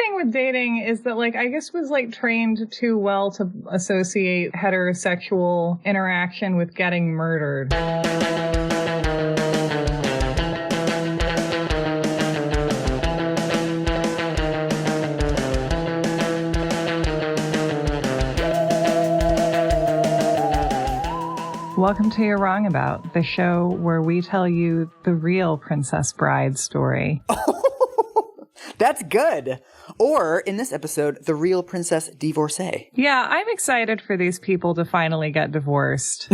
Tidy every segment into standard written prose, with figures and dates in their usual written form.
thing with dating is that, like, I just was, like, trained too well to associate heterosexual interaction with getting murdered. Welcome to You're Wrong About, the show where we tell you the real Princess Bride story. That's good. Or, in this episode, the real Princess Divorcee. Yeah, I'm excited for these people to finally get divorced.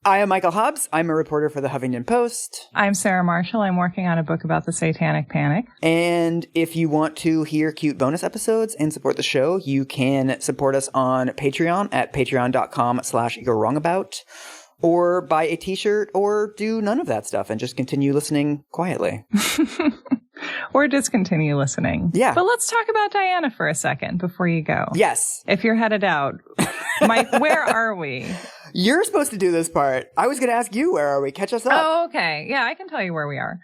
I am Michael Hobbs. I'm a reporter for the Huffington Post. I'm Sarah Marshall. I'm working on a book about the Satanic Panic. And if you want to hear cute bonus episodes and support the show, you can support us on Patreon at patreon.com/you'rewrongabout, or buy a t-shirt, or do none of that stuff and just continue listening quietly. Or discontinue listening. Yeah. But let's talk about Diana for a second before you go. Yes. If you're headed out. Mike, where are we? You're supposed to do this part. I was going to ask you, where are we? Catch us up. Oh, okay. Yeah, I can tell you where we are.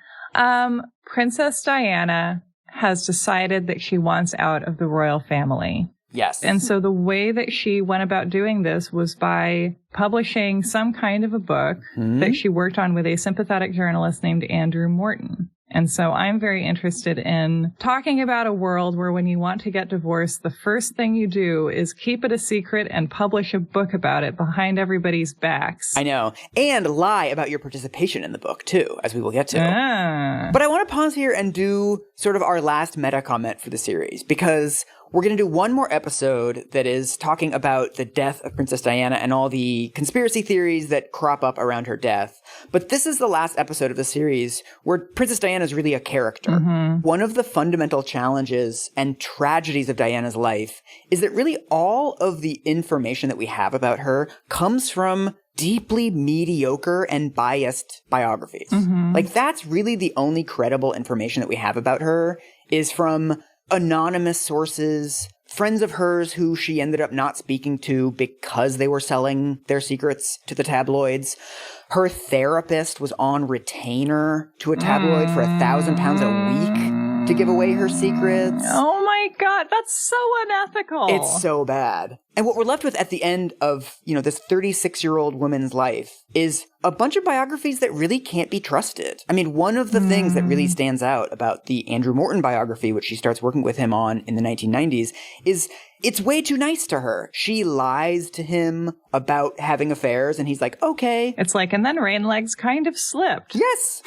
Princess Diana has decided that she wants out of the royal family. Yes. And so the way that she went about doing this was by publishing some kind of a book that she worked on with a sympathetic journalist named Andrew Morton. And so I'm very interested in talking about a world where when you want to get divorced, the first thing you do is keep it a secret and publish a book about it behind everybody's backs. I know. And lie about your participation in the book, too, as we will get to. But I want to pause here and do sort of our last meta comment for the series, because we're going to do one more episode that is talking about the death of Princess Diana and all the conspiracy theories that crop up around her death. But this is the last episode of the series where Princess Diana is really a character. One of the fundamental challenges and tragedies of Diana's life is that really all of the information that we have about her comes from deeply mediocre and biased biographies. Like, that's really the only credible information that we have about her is from anonymous sources, friends of hers who she ended up not speaking to because they were selling their secrets to the tabloids. Her therapist was on retainer to a tabloid for £1,000 a week to give away her secrets. Oh my God, that's so unethical. It's so bad. And what we're left with at the end of, this 36-year-old woman's life is a bunch of biographies that really can't be trusted. I mean, one of the things that really stands out about the Andrew Morton biography, which she starts working with him on in the 1990s, is it's way too nice to her. She lies to him about having affairs, and he's like, okay. It's like, and then Rainlegs kind of slipped. Yes.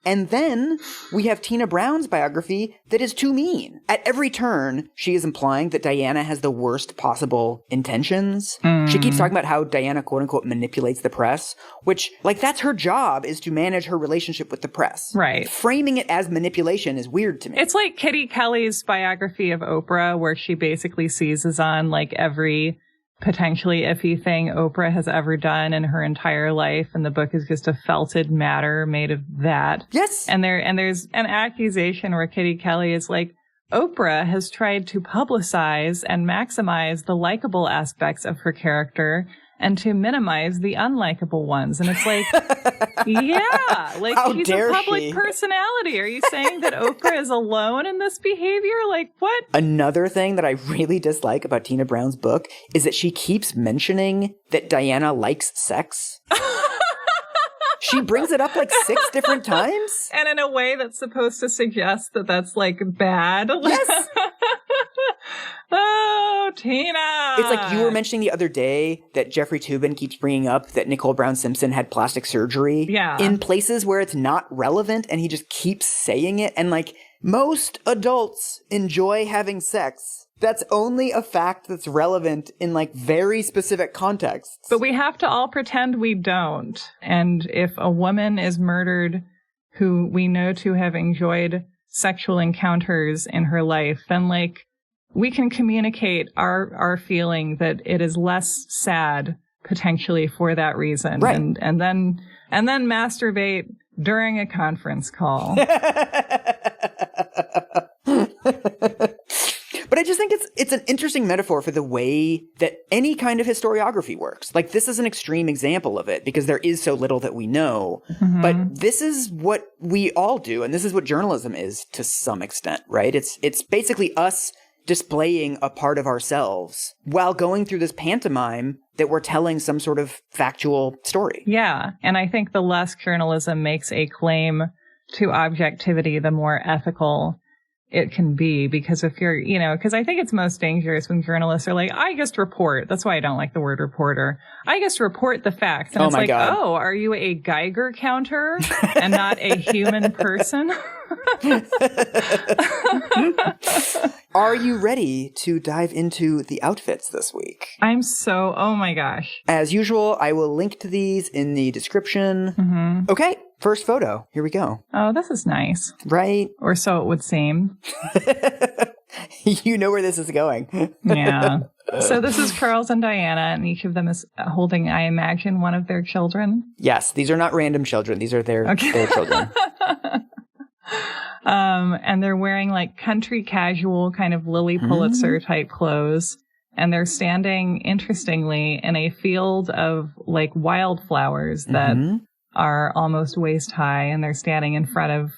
And then we have Tina Brown's biography that is too mean. At every turn, she is implying that Diana has the worst possible intentions. She keeps talking about how Diana, quote unquote, manipulates the press, which, like, that's her job, is to manage her relationship with the press. Right. Framing it as manipulation is weird to me. It's like Kitty Kelly's biography of Oprah, where she basically seizes on, like, every potentially iffy thing Oprah has ever done in her entire life, and the book is just a felted matter made of that. Yes. And there's an accusation where Kitty Kelly is like, Oprah has tried to publicize and maximize the likable aspects of her character and to minimize the unlikable ones. And it's like, yeah, like, how she's dare a public she? Personality. Are you saying that Oprah is alone in this behavior? Like, what? Another thing that I really dislike about Tina Brown's book is that she keeps mentioning that Diana likes sex. She brings it up like 6 different times. And in a way that's supposed to suggest that that's, like, bad. Yes. Oh, Tina. It's like you were mentioning the other day that Jeffrey Toobin keeps bringing up that Nicole Brown Simpson had plastic surgery. Yeah. In places where it's not relevant, and he just keeps saying it. And, like, most adults enjoy having sex. That's only a fact that's relevant in, like, very specific contexts. But we have to all pretend we don't. And if a woman is murdered who we know to have enjoyed sexual encounters in her life, then, like, we can communicate our feeling that it is less sad potentially for that reason. Right. And then masturbate during a conference call. But I just think it's it's an interesting metaphor for the way that any kind of historiography works. Like, this is an extreme example of it because there is so little that we know. Mm-hmm. But this is what we all do, and this is what journalism is to some extent, right? It's basically us displaying a part of ourselves while going through this pantomime that we're telling some sort of factual story. Yeah. And I think the less journalism makes a claim to objectivity, the more ethical it can be. Because if you're, because I think it's most dangerous when journalists are like, I just report. That's why I don't like the word reporter. I just report the facts. And it's like, God. Oh, are you a Geiger counter and not a human person? Are you ready to dive into the outfits this week? Oh my gosh. As usual, I will link to these in the description. Mm-hmm. Okay, first photo. Here we go. Oh, this is nice. Right? Or so it would seem. You know where this is going. Yeah. So this is Charles and Diana, and each of them is holding, I imagine, one of their children. Yes, these are not random children. These are their children. And they're wearing like country casual kind of Lily Pulitzer type clothes. And they're standing, interestingly, in a field of like wildflowers that are almost waist high. And they're standing in front of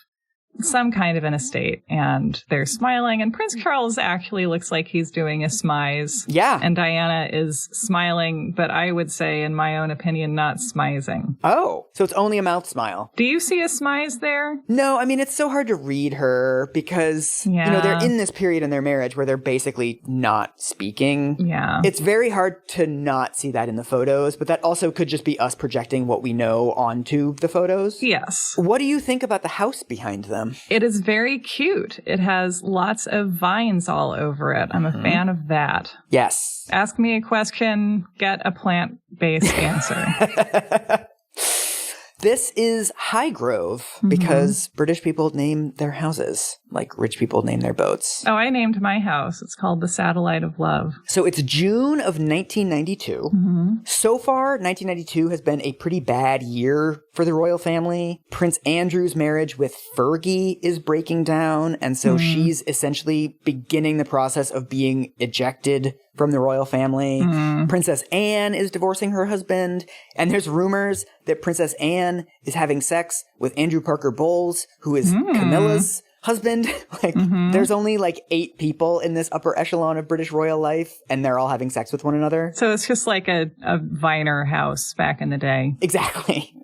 some kind of an estate, and they're smiling, and Prince Charles actually looks like he's doing a smize. Yeah. And Diana is smiling, but I would say, in my own opinion, not smizing. Oh, so it's only a mouth smile. Do you see a smize there? No, I mean, it's so hard to read her because, they're in this period in their marriage where they're basically not speaking. Yeah. It's very hard to not see that in the photos, but that also could just be us projecting what we know onto the photos. Yes. What do you think about the house behind them? It is very cute. It has lots of vines all over it. I'm a fan of that. Yes. Ask me a question, get a plant-based answer. This is Highgrove because British people name their houses like rich people name their boats. Oh, I named my house. It's called the Satellite of Love. So it's June of 1992. So far, 1992 has been a pretty bad year for the royal family. Prince Andrew's marriage with Fergie is breaking down, and so she's essentially beginning the process of being ejected from the royal family. Princess Anne is divorcing her husband, and there's rumors that Princess Anne is having sex with Andrew Parker Bowles, who is Camilla's husband. There's only like 8 people in this upper echelon of British royal life, and they're all having sex with one another. So it's just like a Viner house back in the day. Exactly.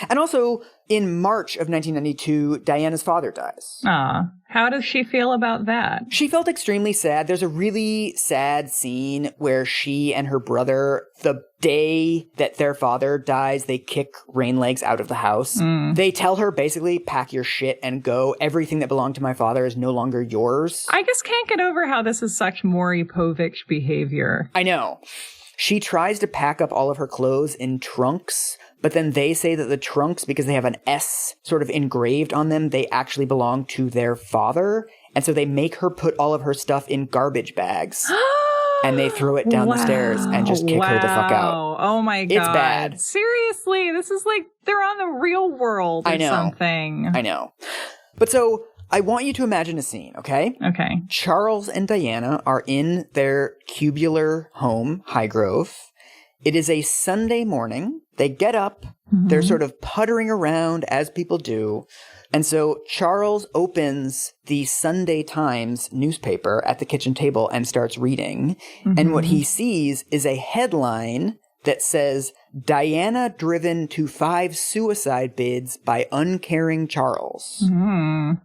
And also, in March of 1992, Diana's father dies. How does she feel about that? She felt extremely sad. There's a really sad scene where she and her brother, the day that their father dies, they kick Rainlegs out of the house. They tell her basically, pack your shit and go. Everything that belonged to my father is no longer yours. I just can't get over how this is such Maury Povich behavior. I know. She tries to pack up all of her clothes in trunks, but then they say that the trunks, because they have an S sort of engraved on them, they actually belong to their father. And so they make her put all of her stuff in garbage bags. And they throw it down the stairs and just kick her the fuck out. Oh my God. It's bad. Seriously, this is like they're on the real world or something. I know. But so I want you to imagine a scene, okay? Okay. Charles and Diana are in their cubular home, Highgrove. It is a Sunday morning. They get up. They're sort of puttering around as people do. And so Charles opens the Sunday Times newspaper at the kitchen table and starts reading. And what he sees is a headline that says, Diana driven to 5 suicide bids by uncaring Charles.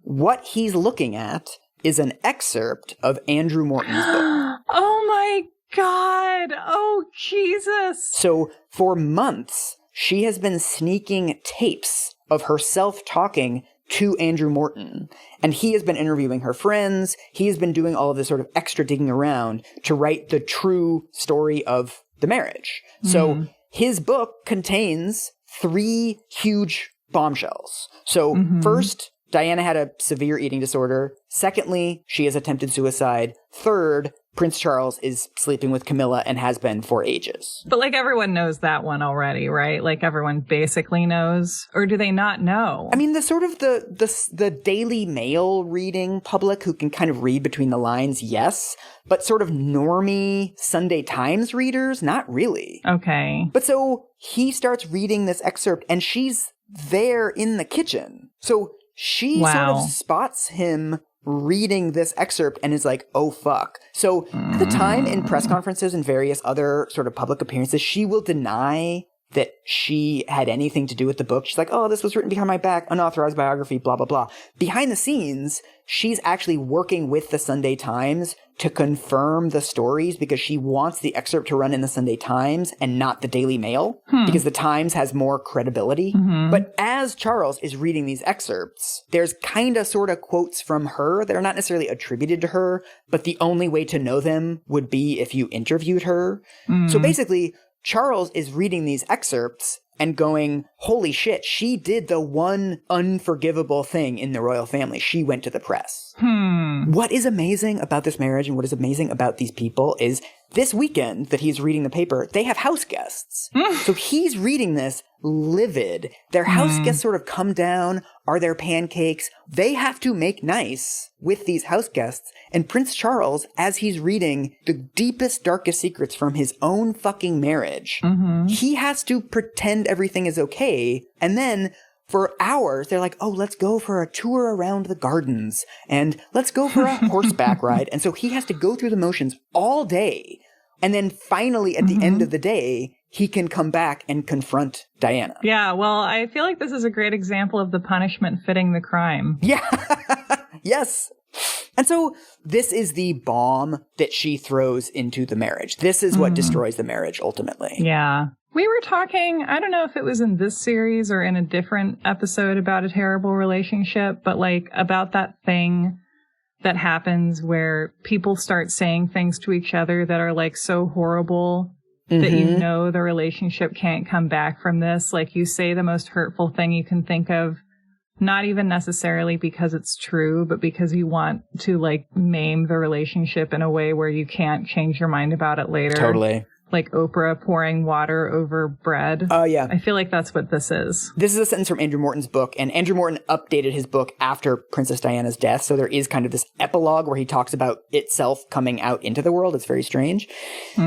What he's looking at is an excerpt of Andrew Morton's book. Oh my God. Oh, Jesus. So for months, she has been sneaking tapes of herself talking to Andrew Morton. And he has been interviewing her friends. He has been doing all of this sort of extra digging around to write the true story of the marriage. So his book contains 3 huge bombshells. So first, Diana had a severe eating disorder. Secondly, she has attempted suicide. Third, Prince Charles is sleeping with Camilla and has been for ages. But like everyone knows that one already, right? Like everyone basically knows, or do they not know? I mean, the sort of the Daily Mail reading public who can kind of read between the lines, yes, but sort of normie Sunday Times readers, not really. Okay. But so he starts reading this excerpt and she's there in the kitchen. So she sort of spots him reading this excerpt and is like, oh, fuck. So at the time in press conferences and various other sort of public appearances, she will deny that she had anything to do with the book. She's like, oh, this was written behind my back, unauthorized biography, blah, blah, blah. Behind the scenes, she's actually working with the Sunday Times to confirm the stories because she wants the excerpt to run in the Sunday Times and not the Daily Mail because the Times has more credibility. But as Charles is reading these excerpts, there's kind of sort of quotes from her that are not necessarily attributed to her, but the only way to know them would be if you interviewed her. So basically, Charles is reading these excerpts and going, holy shit, she did the one unforgivable thing in the royal family. She went to the press. What is amazing about this marriage and what is amazing about these people is this weekend that he's reading the paper, they have house guests. So he's reading this livid. Their house guests sort of come down. Are there pancakes? They have to make nice with these house guests. And Prince Charles, as he's reading the deepest, darkest secrets from his own fucking marriage, he has to pretend everything is okay. And then for hours, they're like, oh, let's go for a tour around the gardens and let's go for a horseback ride. And so he has to go through the motions all day. And then finally, at the end of the day, he can come back and confront Diana. Yeah, well, I feel like this is a great example of the punishment fitting the crime. Yeah. Yes. And so this is the bomb that she throws into the marriage. This is what destroys the marriage ultimately. Yeah. We were talking, I don't know if it was in this series or in a different episode about a terrible relationship, but like about that thing that happens where people start saying things to each other that are like so horrible that you know the relationship can't come back from this. Like you say the most hurtful thing you can think of, not even necessarily because it's true, but because you want to like maim the relationship in a way where you can't change your mind about it later. Totally. Like Oprah pouring water over bread. Oh, yeah. I feel like that's what this is. This is a sentence from Andrew Morton's book, and Andrew Morton updated his book after Princess Diana's death, so there is kind of this epilogue where he talks about itself coming out into the world. It's very strange.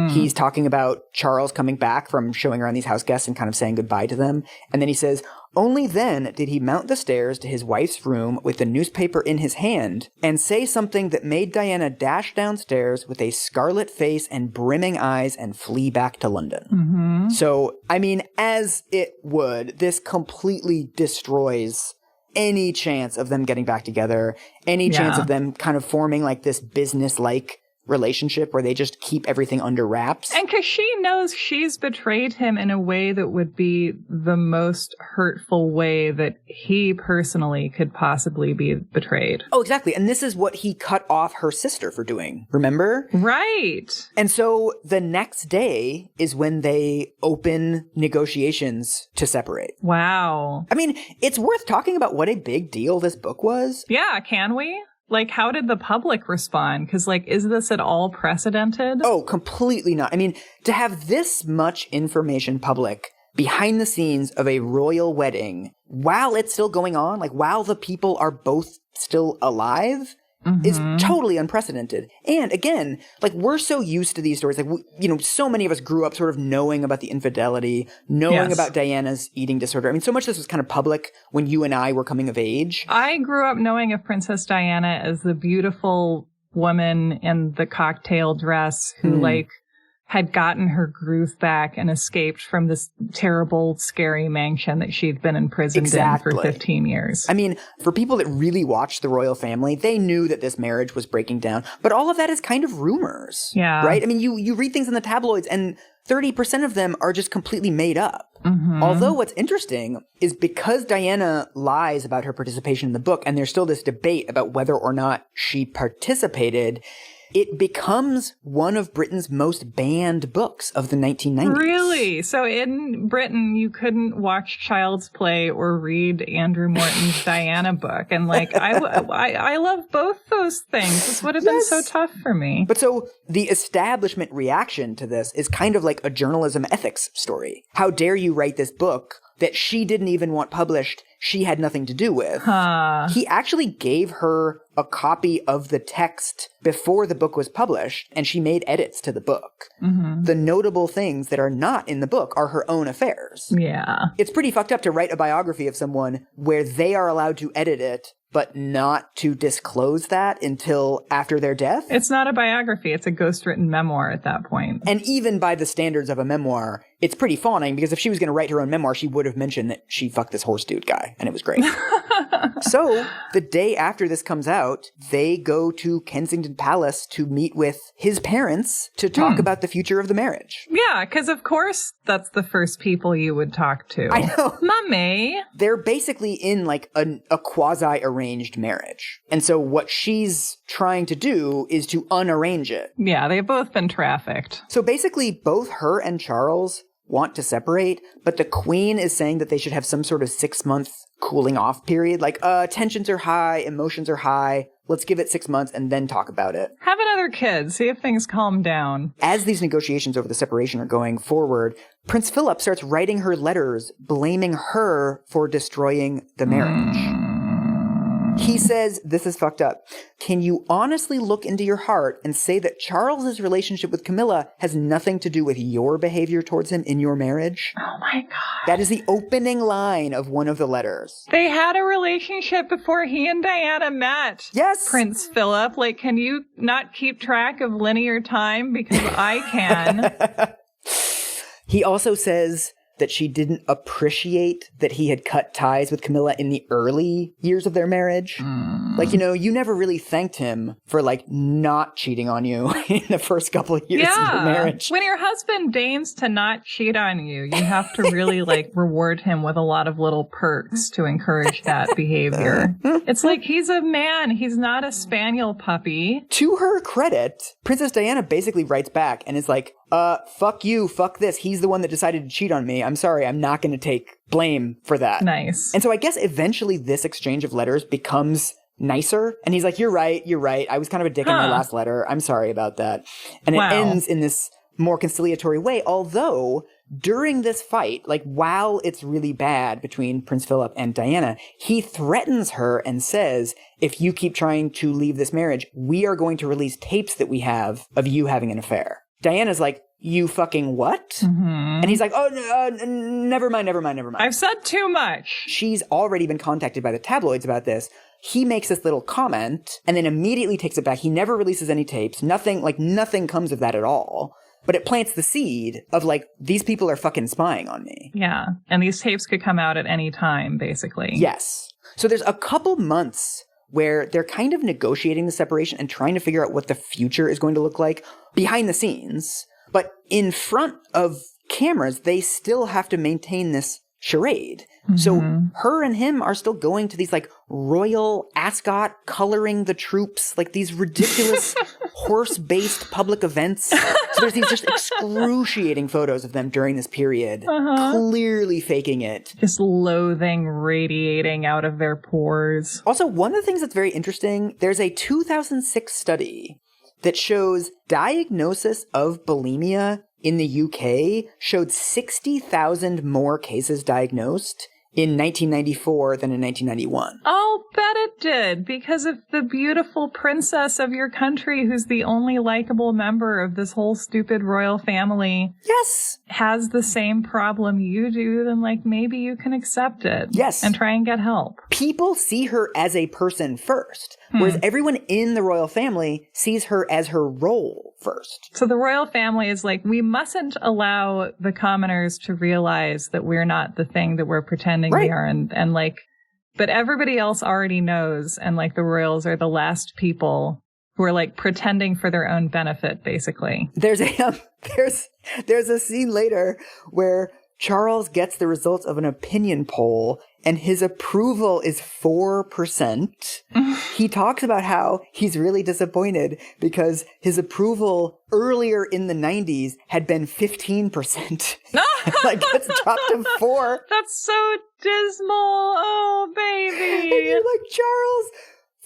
He's talking about Charles coming back from showing around these house guests and kind of saying goodbye to them, and then he says, only then did he mount the stairs to his wife's room with the newspaper in his hand and say something that made Diana dash downstairs with a scarlet face and brimming eyes and flee back to London. So, I mean, as it would, this completely destroys any chance of them getting back together, any chance of them kind of forming like this business-like relationship where they just keep everything under wraps. And because she knows she's betrayed him in a way that would be the most hurtful way that he personally could possibly be betrayed. Oh, exactly. And this is what he cut off her sister for doing. Remember? Right. And so the next day is when they open negotiations to separate. Wow. I mean, it's worth talking about what a big deal this book was. Yeah, can we? Like, how did the public respond? Because, like, is this at all precedented? Oh, completely not. I mean, to have this much information public behind the scenes of a royal wedding while it's still going on, like while the people are both still alive, is totally unprecedented. And again, like we're so used to these stories, like, so many of us grew up sort of knowing about the infidelity, knowing about Diana's eating disorder. I mean, so much of this was kind of public when you and I were coming of age. I grew up knowing of Princess Diana as the beautiful woman in the cocktail dress who like had gotten her groove back and escaped from this terrible, scary mansion that she'd been imprisoned in for 15 years. I mean, for people that really watched the royal family, they knew that this marriage was breaking down. But all of that is kind of rumors. Yeah. Right? I mean, you read things in the tabloids and 30% of them are just completely made up. Although what's interesting is because Diana lies about her participation in the book, and there's still this debate about whether or not she participated, it becomes one of Britain's most banned books of the 1990s. Really? So in Britain, you couldn't watch Child's Play or read Andrew Morton's Diana book. And like, I love both those things. This would have been so tough for me. But so the establishment reaction to this is kind of like a journalism ethics story. How dare you write this book that she didn't even want published, she had nothing to do with. He actually gave her a copy of the text before the book was published, and she made edits to the book. The notable things that are not in the book are her own affairs. Yeah. It's pretty fucked up to write a biography of someone where they are allowed to edit it, but not to disclose that until after their death. It's not a biography. It's a ghostwritten memoir at that point. And even by the standards of a memoir, it's pretty fawning, because if she was going to write her own memoir, she would have mentioned that she fucked this horse dude guy, and it was great. So the day after this comes out, they go to Kensington Palace to meet with his parents to talk about the future of the marriage. Yeah, because of course that's the first people you would talk to. I know. Mummy. They're basically in like a quasi-arranged marriage. And so what she's trying to do is to unarrange it. Yeah, they've both been trafficked. So basically both her and Charles want to separate, but the Queen is saying that they should have some sort of 6-month cooling off period. Like, tensions are high, emotions are high. Let's give it 6 months and then talk about it. Have another kid. See if things calm down. As these negotiations over the separation are going forward, Prince Philip starts writing her letters blaming her for destroying the marriage. He says, this is fucked up. Can you honestly look into your heart and say that Charles's relationship with Camilla has nothing to do with your behavior towards him in your marriage? Oh my God. That is the opening line of one of the letters. They had a relationship before he and Diana met. Yes. Prince Philip, like, can you not keep track of linear time? Because I can. He also says that she didn't appreciate that he had cut ties with Camilla in the early years of their marriage. Like, you know, you never really thanked him for, like, not cheating on you in the first couple of years of your marriage. When your husband deigns to not cheat on you, you have to really, like, reward him with a lot of little perks to encourage that behavior. It's like, he's a man. He's not a spaniel puppy. To her credit, Princess Diana basically writes back and is like, fuck you, fuck this. He's the one that decided to cheat on me. I'm sorry, I'm not going to take blame for that. Nice. And so I guess eventually this exchange of letters becomes nicer. And he's like, you're right. I was kind of a dick in my last letter. I'm sorry about that. And it ends in this more conciliatory way. Although during this fight, like while it's really bad between Prince Philip and Diana, he threatens her and says, if you keep trying to leave this marriage, we are going to release tapes that we have of you having an affair. Diana's like, you fucking what? And he's like, oh, never mind. I've said too much. She's already been contacted by the tabloids about this. He makes this little comment and then immediately takes it back. He never releases any tapes. Nothing comes of that at all. But it plants the seed of like, these people are fucking spying on me. Yeah. And these tapes could come out at any time, basically. Yes. So there's a couple months where they're kind of negotiating the separation and trying to figure out what the future is going to look like behind the scenes. But in front of cameras, they still have to maintain this charade. So her and him are still going to these like royal ascot coloring the troops, like these ridiculous horse-based public events. So there's these just excruciating photos of them during this period, clearly faking it. Just loathing radiating out of their pores. Also, one of the things that's very interesting, there's a 2006 study that shows diagnosis of bulimia in the UK showed 60,000 more cases diagnosed in 1994 than in 1991. I'll bet it did, because of the beautiful princess of your country who's the only likable member of this whole stupid royal family. Yes. Has the same problem you do, then like maybe you can accept it. Yes. And try and get help. People see her as a person first, whereas everyone in the royal family sees her as her role first. So the royal family is like, we mustn't allow the commoners to realize that we're not the thing that we're pretending we are. And like, but everybody else already knows. And like the royals are the last people who are like pretending for their own benefit, basically. There's a scene later where Charles gets the results of an opinion poll and his approval is 4%. He talks about how he's really disappointed because his approval earlier in the 90s had been 15%. Like, it's dropped to 4. That's so dismal. Oh, baby. And you're like, Charles,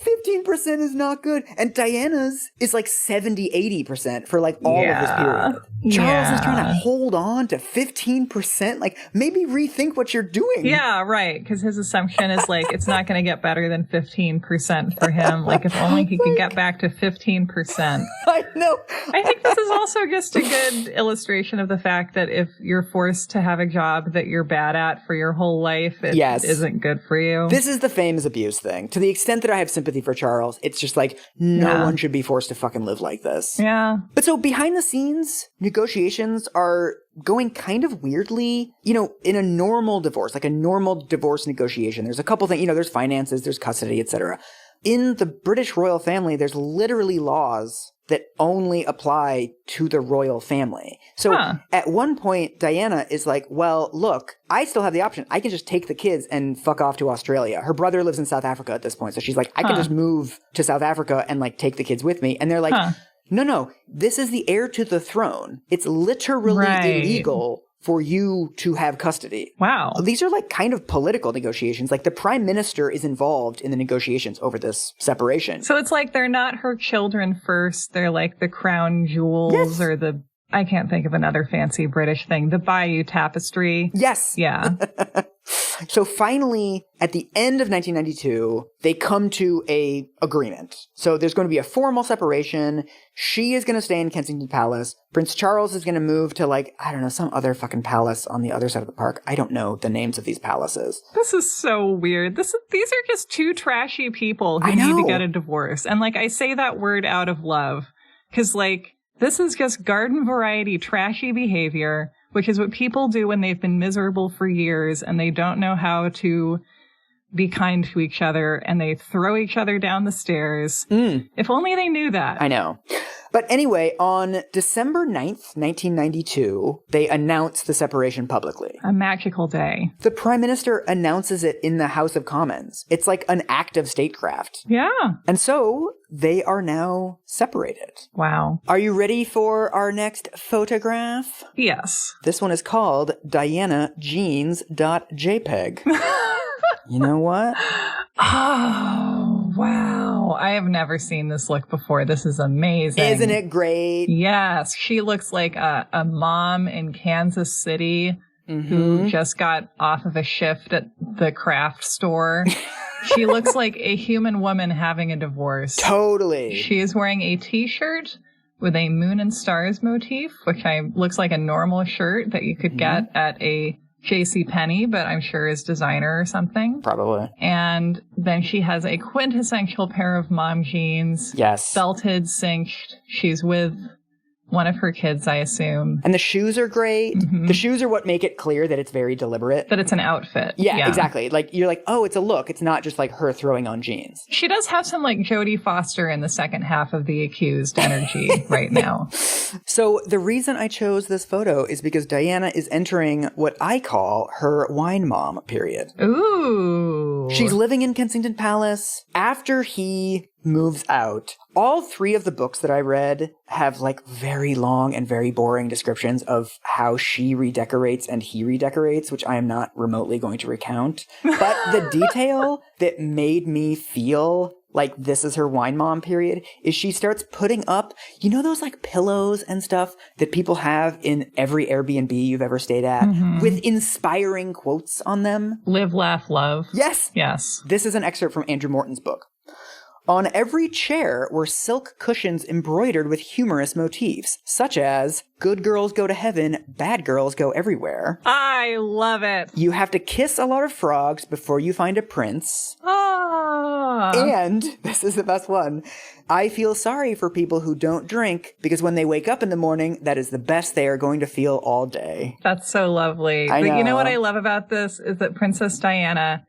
15% is not good. And Diana's is like 70, 80% for like all of this period. Charles is trying to hold on to 15%. Like, maybe rethink what you're doing. Yeah, right. Because his assumption is like, it's not going to get better than 15% for him. Like, if only he could get back to 15%. I know. I think this is also just a good illustration of the fact that if you're forced to have a job that you're bad at for your whole life, it isn't good for you. This is the famous abuse thing. To the extent that I have sympathy for Charles, it's just like, no one should be forced to fucking live like this. Yeah. But so behind the scenes, negotiations are going kind of weirdly, you know, in a normal divorce, like a normal divorce negotiation. There's a couple things, you know, there's finances, there's custody, etc. In the British royal family, there's literally laws that only apply to the royal family. So at one point, Diana is like, well, look, I still have the option. I can just take the kids and fuck off to Australia. Her brother lives in South Africa at this point. So she's like, I can just move to South Africa and like take the kids with me. And they're like, no, this is the heir to the throne. It's literally illegal for you to have custody. Wow. These are like kind of political negotiations. Like the prime minister is involved in the negotiations over this separation. So it's like they're not her children first. They're like the crown jewels or the, I can't think of another fancy British thing, the Bayeux Tapestry. Yes. Yeah. So finally, at the end of 1992, they come to a agreement. So there's going to be a formal separation. She is going to stay in Kensington Palace. Prince Charles is going to move to, like, I don't know, some other fucking palace on the other side of the park. I don't know the names of these palaces. This is so weird. These are just two trashy people who need to get a divorce. And, like, I say that word out of love. Because, like, this is just garden variety trashy behavior, which is what people do when they've been miserable for years and they don't know how to be kind to each other and they throw each other down the stairs. If only they knew that. I know. But anyway, on December 9th, 1992, they announced the separation publicly. A magical day. The Prime Minister announces it in the House of Commons. It's like an act of statecraft. Yeah. And so they are now separated. Wow. Are you ready for our next photograph? Yes. This one is called DianaJeans.jpg. You know what? Oh, wow. I have never seen this look before. This is amazing. Isn't it great? Yes. She looks like a mom in Kansas City who just got off of a shift at the craft store. She looks like a human woman having a divorce. Totally. She is wearing a t-shirt with a moon and stars motif, which looks like a normal shirt that you could get at a JCPenney, but I'm sure is designer or something. Probably. And then she has a quintessential pair of mom jeans. Yes. Belted, cinched. She's with one of her kids, I assume. And the shoes are great. The shoes are what make it clear that it's very deliberate. That it's an outfit. Yeah, exactly. Like, you're like, oh, it's a look. It's not just like her throwing on jeans. She does have some like Jodie Foster in the second half of The Accused energy right now. So the reason I chose this photo is because Diana is entering what I call her wine mom period. Ooh. She's living in Kensington Palace. After he moves out, all three of the books that I read have like very long and very boring descriptions of how she redecorates and he redecorates, which I am not remotely going to recount. But the detail that made me feel like this is her wine mom period is she starts putting up, you know, those like pillows and stuff that people have in every Airbnb you've ever stayed at with inspiring quotes on them. Live, laugh, love. Yes. Yes. This is an excerpt from Andrew Morton's book. On every chair were silk cushions embroidered with humorous motifs, such as, good girls go to heaven, bad girls go everywhere. I love it. You have to kiss a lot of frogs before you find a prince. Ah. And, this is the best one, I feel sorry for people who don't drink, because when they wake up in the morning, that is the best they are going to feel all day. That's so lovely. I know. But you know what I love about this is that Princess Diana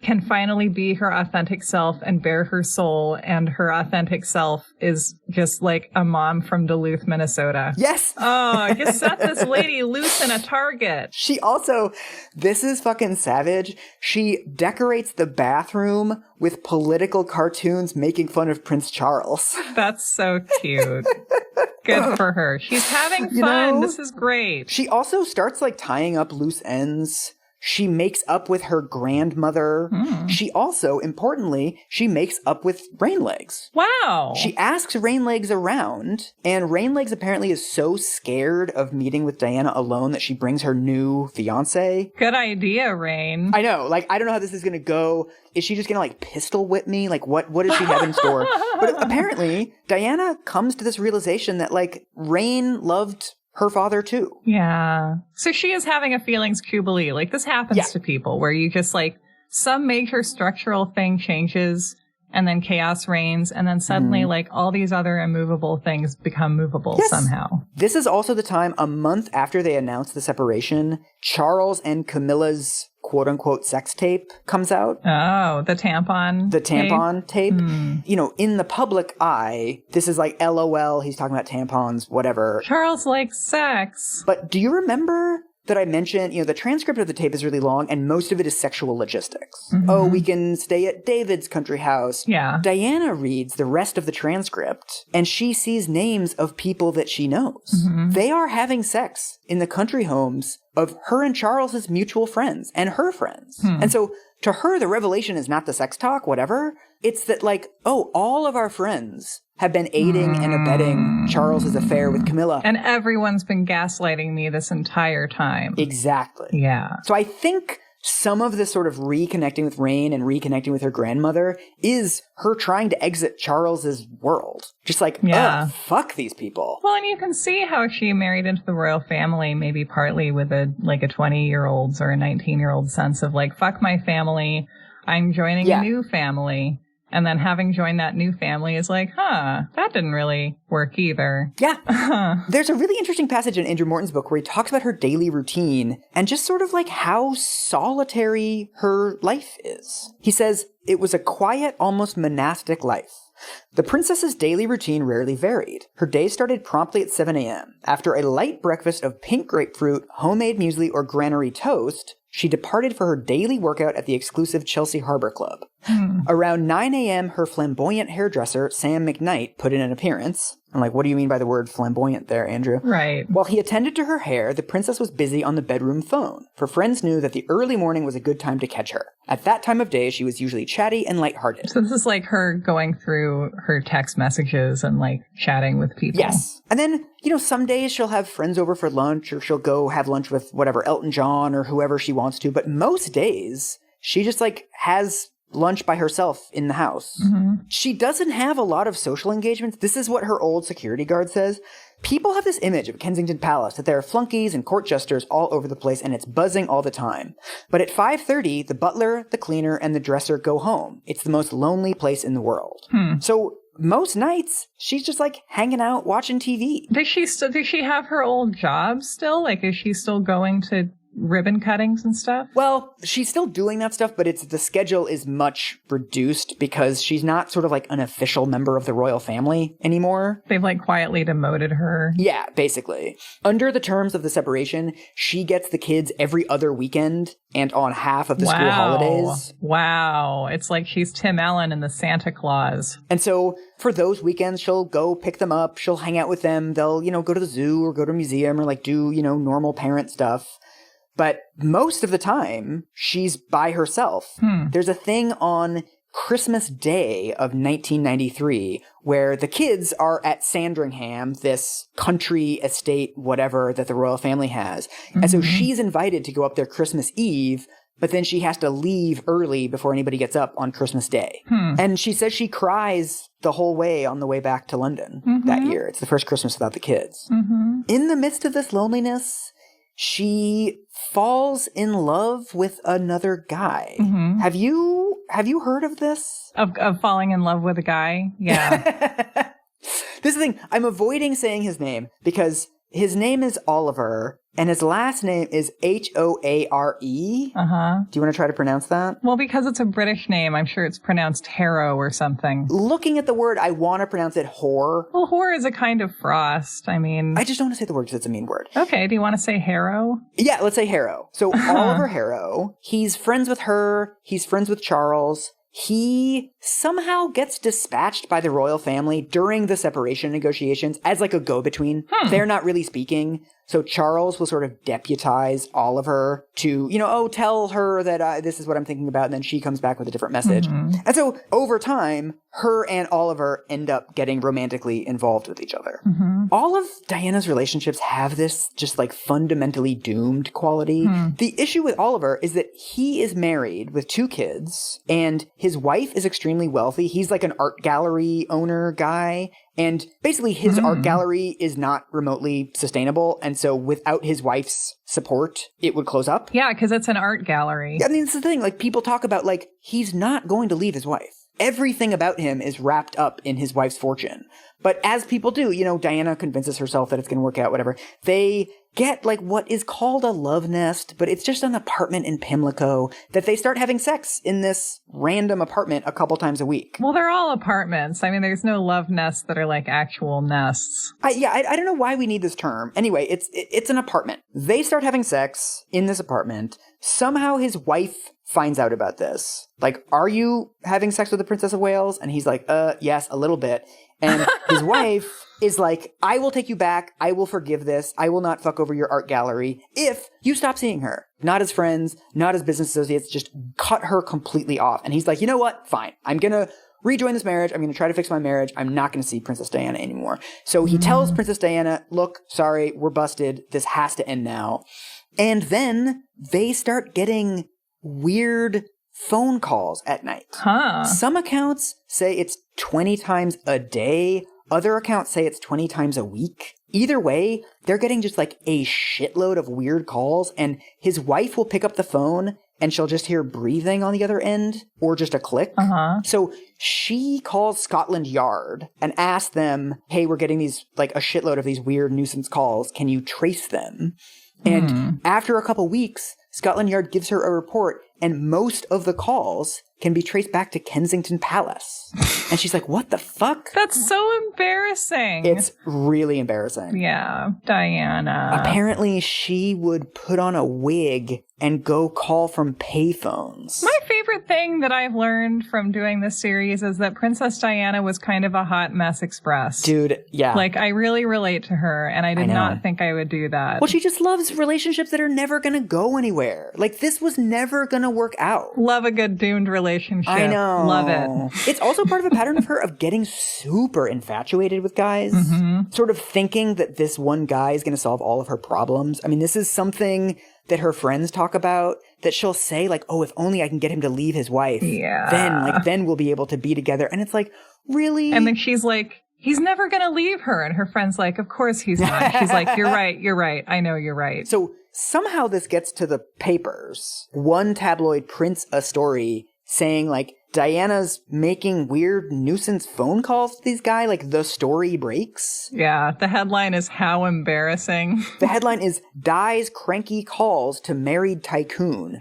can finally be her authentic self and bare her soul, and her authentic self is just like a mom from Duluth, Minnesota. Yes! Oh, you set this lady loose in a Target. She also, this is fucking savage, she decorates the bathroom with political cartoons making fun of Prince Charles. That's so cute. Good for her. She's having fun. You know, this is great. She also starts like tying up loose ends. She makes up with her grandmother. She also, importantly, she makes up with Rainlegs. Wow. She asks Rainlegs around, and Rainlegs apparently is so scared of meeting with Diana alone that she brings her new fiancé. Good idea, Rain. I know. Like, I don't know how this is going to go. Is she just going to, like, pistol whip me? Like, what does she have in store? But apparently, Diana comes to this realization that, like, Rain loved her father too. Yeah. So she is having a feelings jubilee. Like, this happens to people where you just like some major structural thing changes and then chaos reigns, and then suddenly like all these other immovable things become movable somehow. This is also the time, a month after they announced the separation, Charles and Camilla's quote-unquote sex tape comes out. Oh, the tampon tape. You know, in the public eye, this is like LOL, he's talking about tampons, whatever. Charles likes sex. But do you remember that I mentioned, you know, the transcript of the tape is really long and most of it is sexual logistics. Oh, we can stay at David's country house. Yeah. Diana reads the rest of the transcript and she sees names of people that she knows. They are having sex in the country homes of her and Charles's mutual friends and her friends. And so to her, the revelation is not the sex talk, whatever. It's that like, oh, all of our friends have been aiding and abetting Charles's affair with Camilla. And everyone's been gaslighting me this entire time. Exactly. Yeah. So I think some of this sort of reconnecting with Rain and reconnecting with her grandmother is her trying to exit Charles's world. Just like, fuck these people. Well, and you can see how she married into the royal family, maybe partly with a 20-year-old's or a 19-year-old sense of like, fuck my family, I'm joining a new family. And then having joined that new family is like, that didn't really work either. Yeah. There's a really interesting passage in Andrew Morton's book where he talks about her daily routine and just sort of like how solitary her life is. He says, it was a quiet, almost monastic life. The princess's daily routine rarely varied. Her day started promptly at 7 a.m. After a light breakfast of pink grapefruit, homemade muesli, or granary toast, she departed for her daily workout at the exclusive Chelsea Harbor Club. Around 9 a.m., her flamboyant hairdresser, Sam McKnight, put in an appearance. I'm like, what do you mean by the word flamboyant there, Andrew? Right. While he attended to her hair, the princess was busy on the bedroom phone, for friends knew that the early morning was a good time to catch her. At that time of day, she was usually chatty and lighthearted. So this is like her going through her text messages and like chatting with people. Yes. And then, you know, some days she'll have friends over for lunch, or she'll go have lunch with whatever, Elton John or whoever she wants to. But most days, she just like has lunch by herself in the house. She doesn't have a lot of social engagements. This is what her old security guard says. People have this image of Kensington Palace, that there are flunkies and court jesters all over the place and it's buzzing all the time. But at 5:30, the butler, the cleaner, and the dresser go home. It's the most lonely place in the world. So most nights, she's just like hanging out, watching TV. Does she have her old job still? Like, is she still going to ribbon cuttings and stuff? Well, she's still doing that stuff, but the schedule is much reduced because she's not sort of like an official member of the royal family anymore. They've like quietly demoted her. Yeah, basically. Under the terms of the separation, she gets the kids every other weekend and on half of the school holidays. Wow. It's like she's Tim Allen in the Santa Claus. And so for those weekends, she'll go pick them up. She'll hang out with them. They'll, you know, go to the zoo or go to a museum or like do, you know, normal parent stuff. But most of the time, she's by herself. There's a thing on Christmas Day of 1993 where the kids are at Sandringham, this country estate, whatever, that the royal family has. And so she's invited to go up there Christmas Eve, but then she has to leave early before anybody gets up on Christmas Day. And she says she cries the whole way on the way back to London that year. It's the first Christmas without the kids. In the midst of this loneliness, she falls in love with another guy. Have you heard of this? Of falling in love with a guy? Yeah. This is the thing. I'm avoiding saying his name because his name is Oliver, And his last name is Hoare. Do you want to try to pronounce that? Well, because it's a British name, I'm sure it's pronounced Harrow or something. Looking at the word, I want to pronounce it whore. Well, whore is a kind of frost. I mean... I just don't want to say the word because it's a mean word. Okay, do you want to say Harrow? Yeah, let's say Harrow. So Oliver Harrow, he's friends with her, he's friends with Charles. He somehow gets dispatched by the royal family during the separation negotiations as like a go-between. They're not really speaking. So Charles will sort of deputize Oliver to, tell her that this is what I'm thinking about. And then she comes back with a different message. And so over time, her and Oliver end up getting romantically involved with each other. All of Diana's relationships have this just like fundamentally doomed quality. The issue with Oliver is that he is married with 2 kids and his wife is extremely wealthy. He's like an art gallery owner guy. And basically his art gallery is not remotely sustainable. And so without his wife's support, it would close up. Yeah, because it's an art gallery. I mean, it's the thing. Like, people talk about, like, he's not going to leave his wife. Everything about him is wrapped up in his wife's fortune. But as people do, Diana convinces herself that it's going to work out, whatever. They get like what is called a love nest, but it's just an apartment in Pimlico that they start having sex in this random apartment a couple times a week. Well, they're all apartments. I mean, there's no love nests that are like actual nests. I don't know why we need this term. Anyway, it's an apartment. They start having sex in this apartment. Somehow his wife finds out about this. Like, are you having sex with the Princess of Wales? And he's like, yes, a little bit. And his wife is like, I will take you back. I will forgive this. I will not fuck over your art gallery if you stop seeing her. Not as friends, not as business associates, just cut her completely off. And he's like, you know what? Fine. I'm going to rejoin this marriage. I'm going to try to fix my marriage. I'm not going to see Princess Diana anymore. So he tells Princess Diana, look, sorry, we're busted. This has to end now. And then they start getting weird phone calls at night. Some accounts say it's 20 times a day. Other accounts say it's 20 times a week. Either way, they're getting just like a shitload of weird calls, and his wife will pick up the phone and she'll just hear breathing on the other end or just a click. So she calls Scotland Yard and asks them, hey, we're getting these like a shitload of these weird nuisance calls. Can you trace them? And after a couple weeks, Scotland Yard gives her a report, and most of the calls can be traced back to Kensington Palace. And she's like, what the fuck? That's so embarrassing. It's really embarrassing. Yeah, Diana. Apparently, she would put on a wig and go call from payphones. My favorite thing that I've learned from doing this series is that Princess Diana was kind of a hot mess express. Dude, yeah. Like, I really relate to her, and I did not think I would do that. Well, she just loves relationships that are never going to go anywhere. Like, this was never going to work out. Love a good doomed relationship. I know. Love it. It's also part of a pattern of her of getting super infatuated with guys. Sort of thinking that this one guy is going to solve all of her problems. I mean, this is something that her friends talk about, that she'll say like, oh, if only I can get him to leave his wife. Yeah. Then we'll be able to be together. And it's like, really? And then she's like, he's never going to leave her. And her friend's like, of course he's not. She's like, you're right. I know you're right. So somehow this gets to the papers. One tabloid prints a story saying like, Diana's making weird nuisance phone calls to these guys, like the story breaks. Yeah, the headline is how embarrassing. The headline is Di's cranky calls to married tycoon.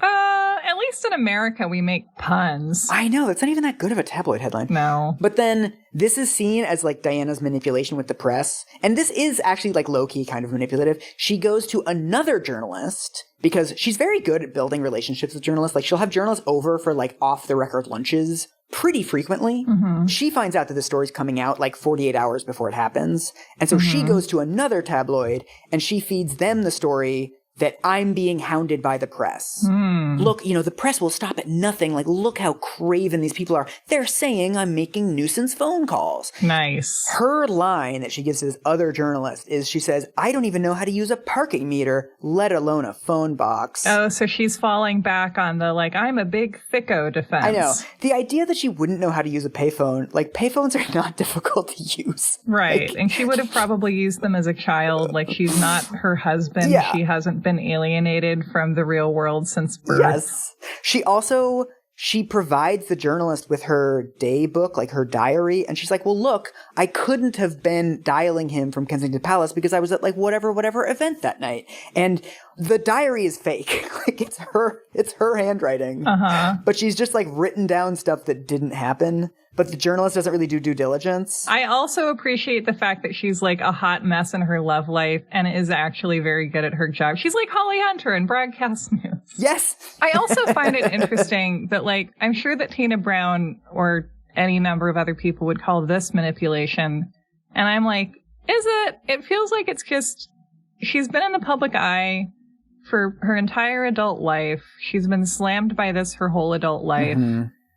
At least in America we make puns. I know, that's not even that good of a tabloid headline. No. But then this is seen as like Diana's manipulation with the press. And this is actually like low-key kind of manipulative. She goes to another journalist because she's very good at building relationships with journalists. Like she'll have journalists over for like off-the-record lunches pretty frequently. She finds out that the story's coming out like 48 hours before it happens. And so she goes to another tabloid and she feeds them the story that I'm being hounded by the press. Look, the press will stop at nothing. Like, look how craven these people are. They're saying I'm making nuisance phone calls. Nice. Her line that she gives to this other journalist is she says, I don't even know how to use a parking meter, let alone a phone box. Oh, so she's falling back on the, like, I'm a big thicko defense. I know. The idea that she wouldn't know how to use a payphone, like, payphones are not difficult to use. Right. Like, and she would have probably used them as a child. Like, she's not her husband. Yeah. She hasn't been alienated from the real world since birth. Yes. She she provides the journalist with her day book, like her diary. And she's like, well, look, I couldn't have been dialing him from Kensington Palace because I was at like whatever event that night. And the diary is fake. Like it's her handwriting. But she's just like written down stuff that didn't happen. But the journalist doesn't really do due diligence. I also appreciate the fact that she's like a hot mess in her love life and is actually very good at her job. She's like Holly Hunter in Broadcast News. Yes. I also find it interesting that like, I'm sure that Tina Brown or any number of other people would call this manipulation. And I'm like, is it? It feels like it's just, she's been in the public eye for her entire adult life. She's been slammed by this her whole adult life.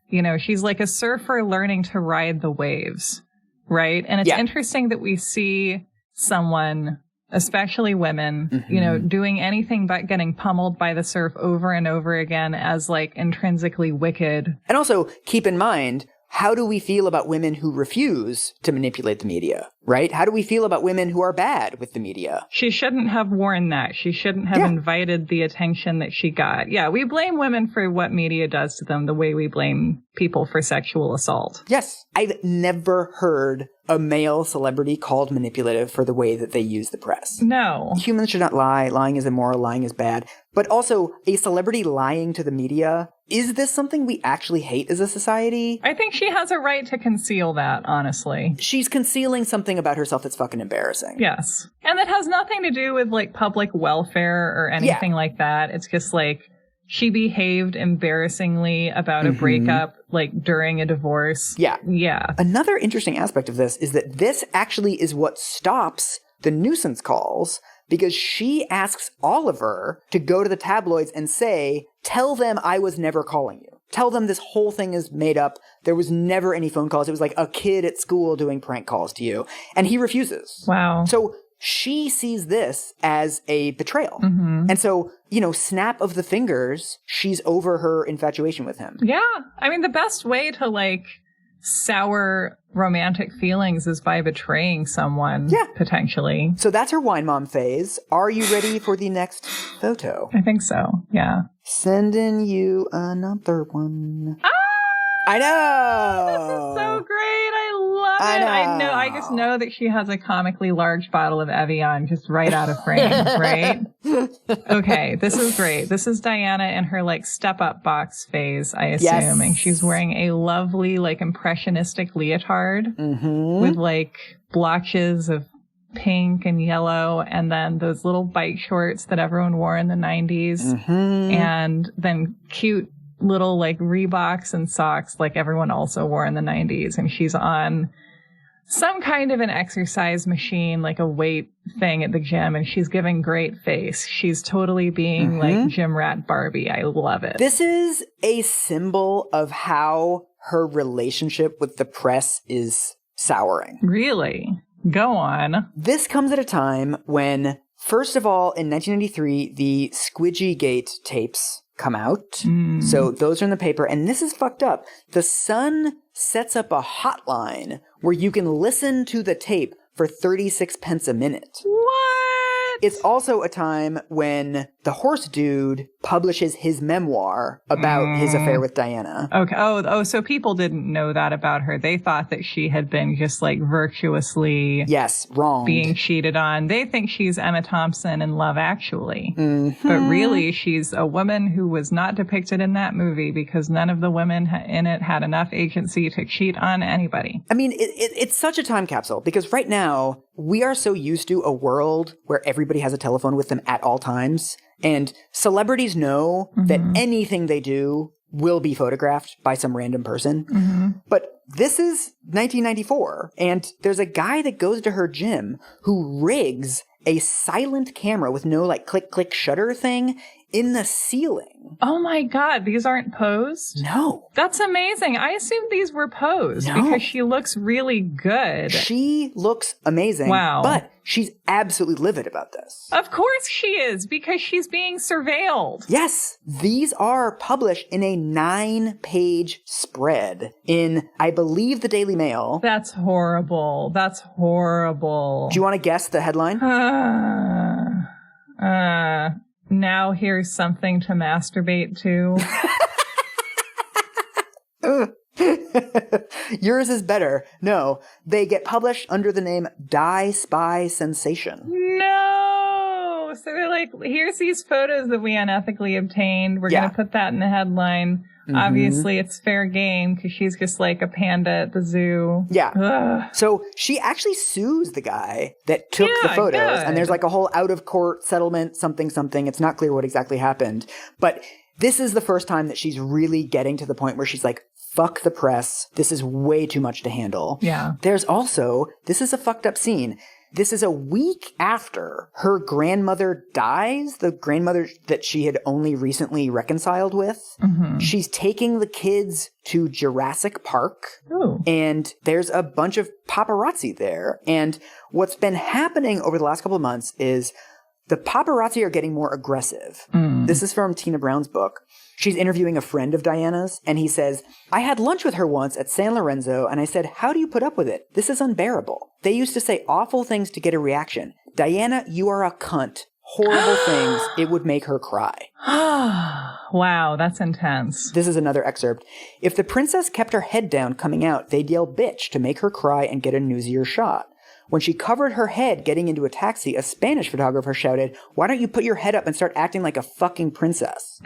You know, she's like a surfer learning to ride the waves, right? And it's interesting that we see someone, especially women, you know, doing anything but getting pummeled by the surf over and over again as like intrinsically wicked. And also keep in mind, how do we feel about women who refuse to manipulate the media, right? How do we feel about women who are bad with the media? She shouldn't have worn that. She shouldn't have invited the attention that she got. Yeah, we blame women for what media does to them the way we blame people for sexual assault. Yes. I've never heard a male celebrity called manipulative for the way that they use the press. No. Humans should not lie. Lying is immoral. Lying is bad. But also, a celebrity lying to the media, is this something we actually hate as a society? I think she has a right to conceal that, honestly. She's concealing something about herself that's fucking embarrassing. Yes. And that has nothing to do with, like, public welfare or anything like that. It's just, like, she behaved embarrassingly about a breakup, like, during a divorce. Yeah. Yeah. Another interesting aspect of this is that this actually is what stops the nuisance calls, because she asks Oliver to go to the tabloids and say, tell them I was never calling you. Tell them this whole thing is made up. There was never any phone calls. It was like a kid at school doing prank calls to you. And he refuses. Wow. So she sees this as a betrayal. And so, you know, snap of the fingers, she's over her infatuation with him. Yeah. I mean, the best way to, like, sour romantic feelings is by betraying someone, potentially. So that's her wine mom phase. Are you ready for the next photo? I think so, yeah. Sending you another one. Ah! I know! This is so great. I love it. I know. I just know that she has a comically large bottle of Evian just right out of frame, right? Okay, this is great. This is Diana in her, like, step-up box phase, I assume. And she's wearing a lovely, like, impressionistic leotard with, like, blotches of pink and yellow, and then those little bike shorts that everyone wore in the 90s. And then cute little, like, Reeboks and socks like everyone also wore in the 90s. And she's on some kind of an exercise machine, like a weight thing at the gym, and she's giving great face. She's totally being like Gym Rat Barbie. I love it. This is a symbol of how her relationship with the press is souring. Really? Go on. This comes at a time when, first of all, in 1993, the Squidgy Gate tapes come out. So those are in the paper. And this is fucked up. The Sun sets up a hotline where you can listen to the tape for 36 pence a minute. What? It's also a time when the horse dude publishes his memoir about his affair with Diana. Okay. Oh, so people didn't know that about her. They thought that she had been just like virtuously wronged, being cheated on. They think she's Emma Thompson in Love Actually. But really, she's a woman who was not depicted in that movie because none of the women in it had enough agency to cheat on anybody. I mean, it's such a time capsule because right now we are so used to a world where everybody has a telephone with them at all times. And celebrities know that anything they do will be photographed by some random person. But this is 1994, and there's a guy that goes to her gym who rigs a silent camera with no, like, click shutter thing in the ceiling. Oh my God, these aren't posed? No. That's amazing. I assumed these were posed because she looks really good. She looks amazing. Wow. But she's absolutely livid about this. Of course she is, because she's being surveilled. Yes. These are published in a 9-page spread in, I believe, the Daily Mail. That's horrible. That's horrible. Do you want to guess the headline? Now here's something to masturbate to. Yours is better. No, they get published under the name Die Spy Sensation. No! So they're like, here's these photos that we unethically obtained. We're going to put that in the headline. Mm-hmm. Obviously, it's fair game because she's just like a panda at the zoo. Yeah. Ugh. So she actually sues the guy that took the photos. Good. And there's like a whole out-of-court settlement, something. It's not clear what exactly happened. But this is the first time that she's really getting to the point where she's like, fuck the press. This is way too much to handle. Yeah. There's also, this is a fucked up scene. This is a week after her grandmother dies, the grandmother that she had only recently reconciled with. Mm-hmm. She's taking the kids to Jurassic Park. Ooh. And there's a bunch of paparazzi there. And what's been happening over the last couple of months is the paparazzi are getting more aggressive. Mm. This is from Tina Brown's book. She's interviewing a friend of Diana's, and he says, I had lunch with her once at San Lorenzo, and I said, how do you put up with it? This is unbearable. They used to say awful things to get a reaction. Diana, you are a cunt. Horrible things. It would make her cry. Wow, that's intense. This is another excerpt. If the princess kept her head down coming out, they'd yell bitch to make her cry and get a newsier shot. When she covered her head getting into a taxi, a Spanish photographer shouted, why don't you put your head up and start acting like a fucking princess?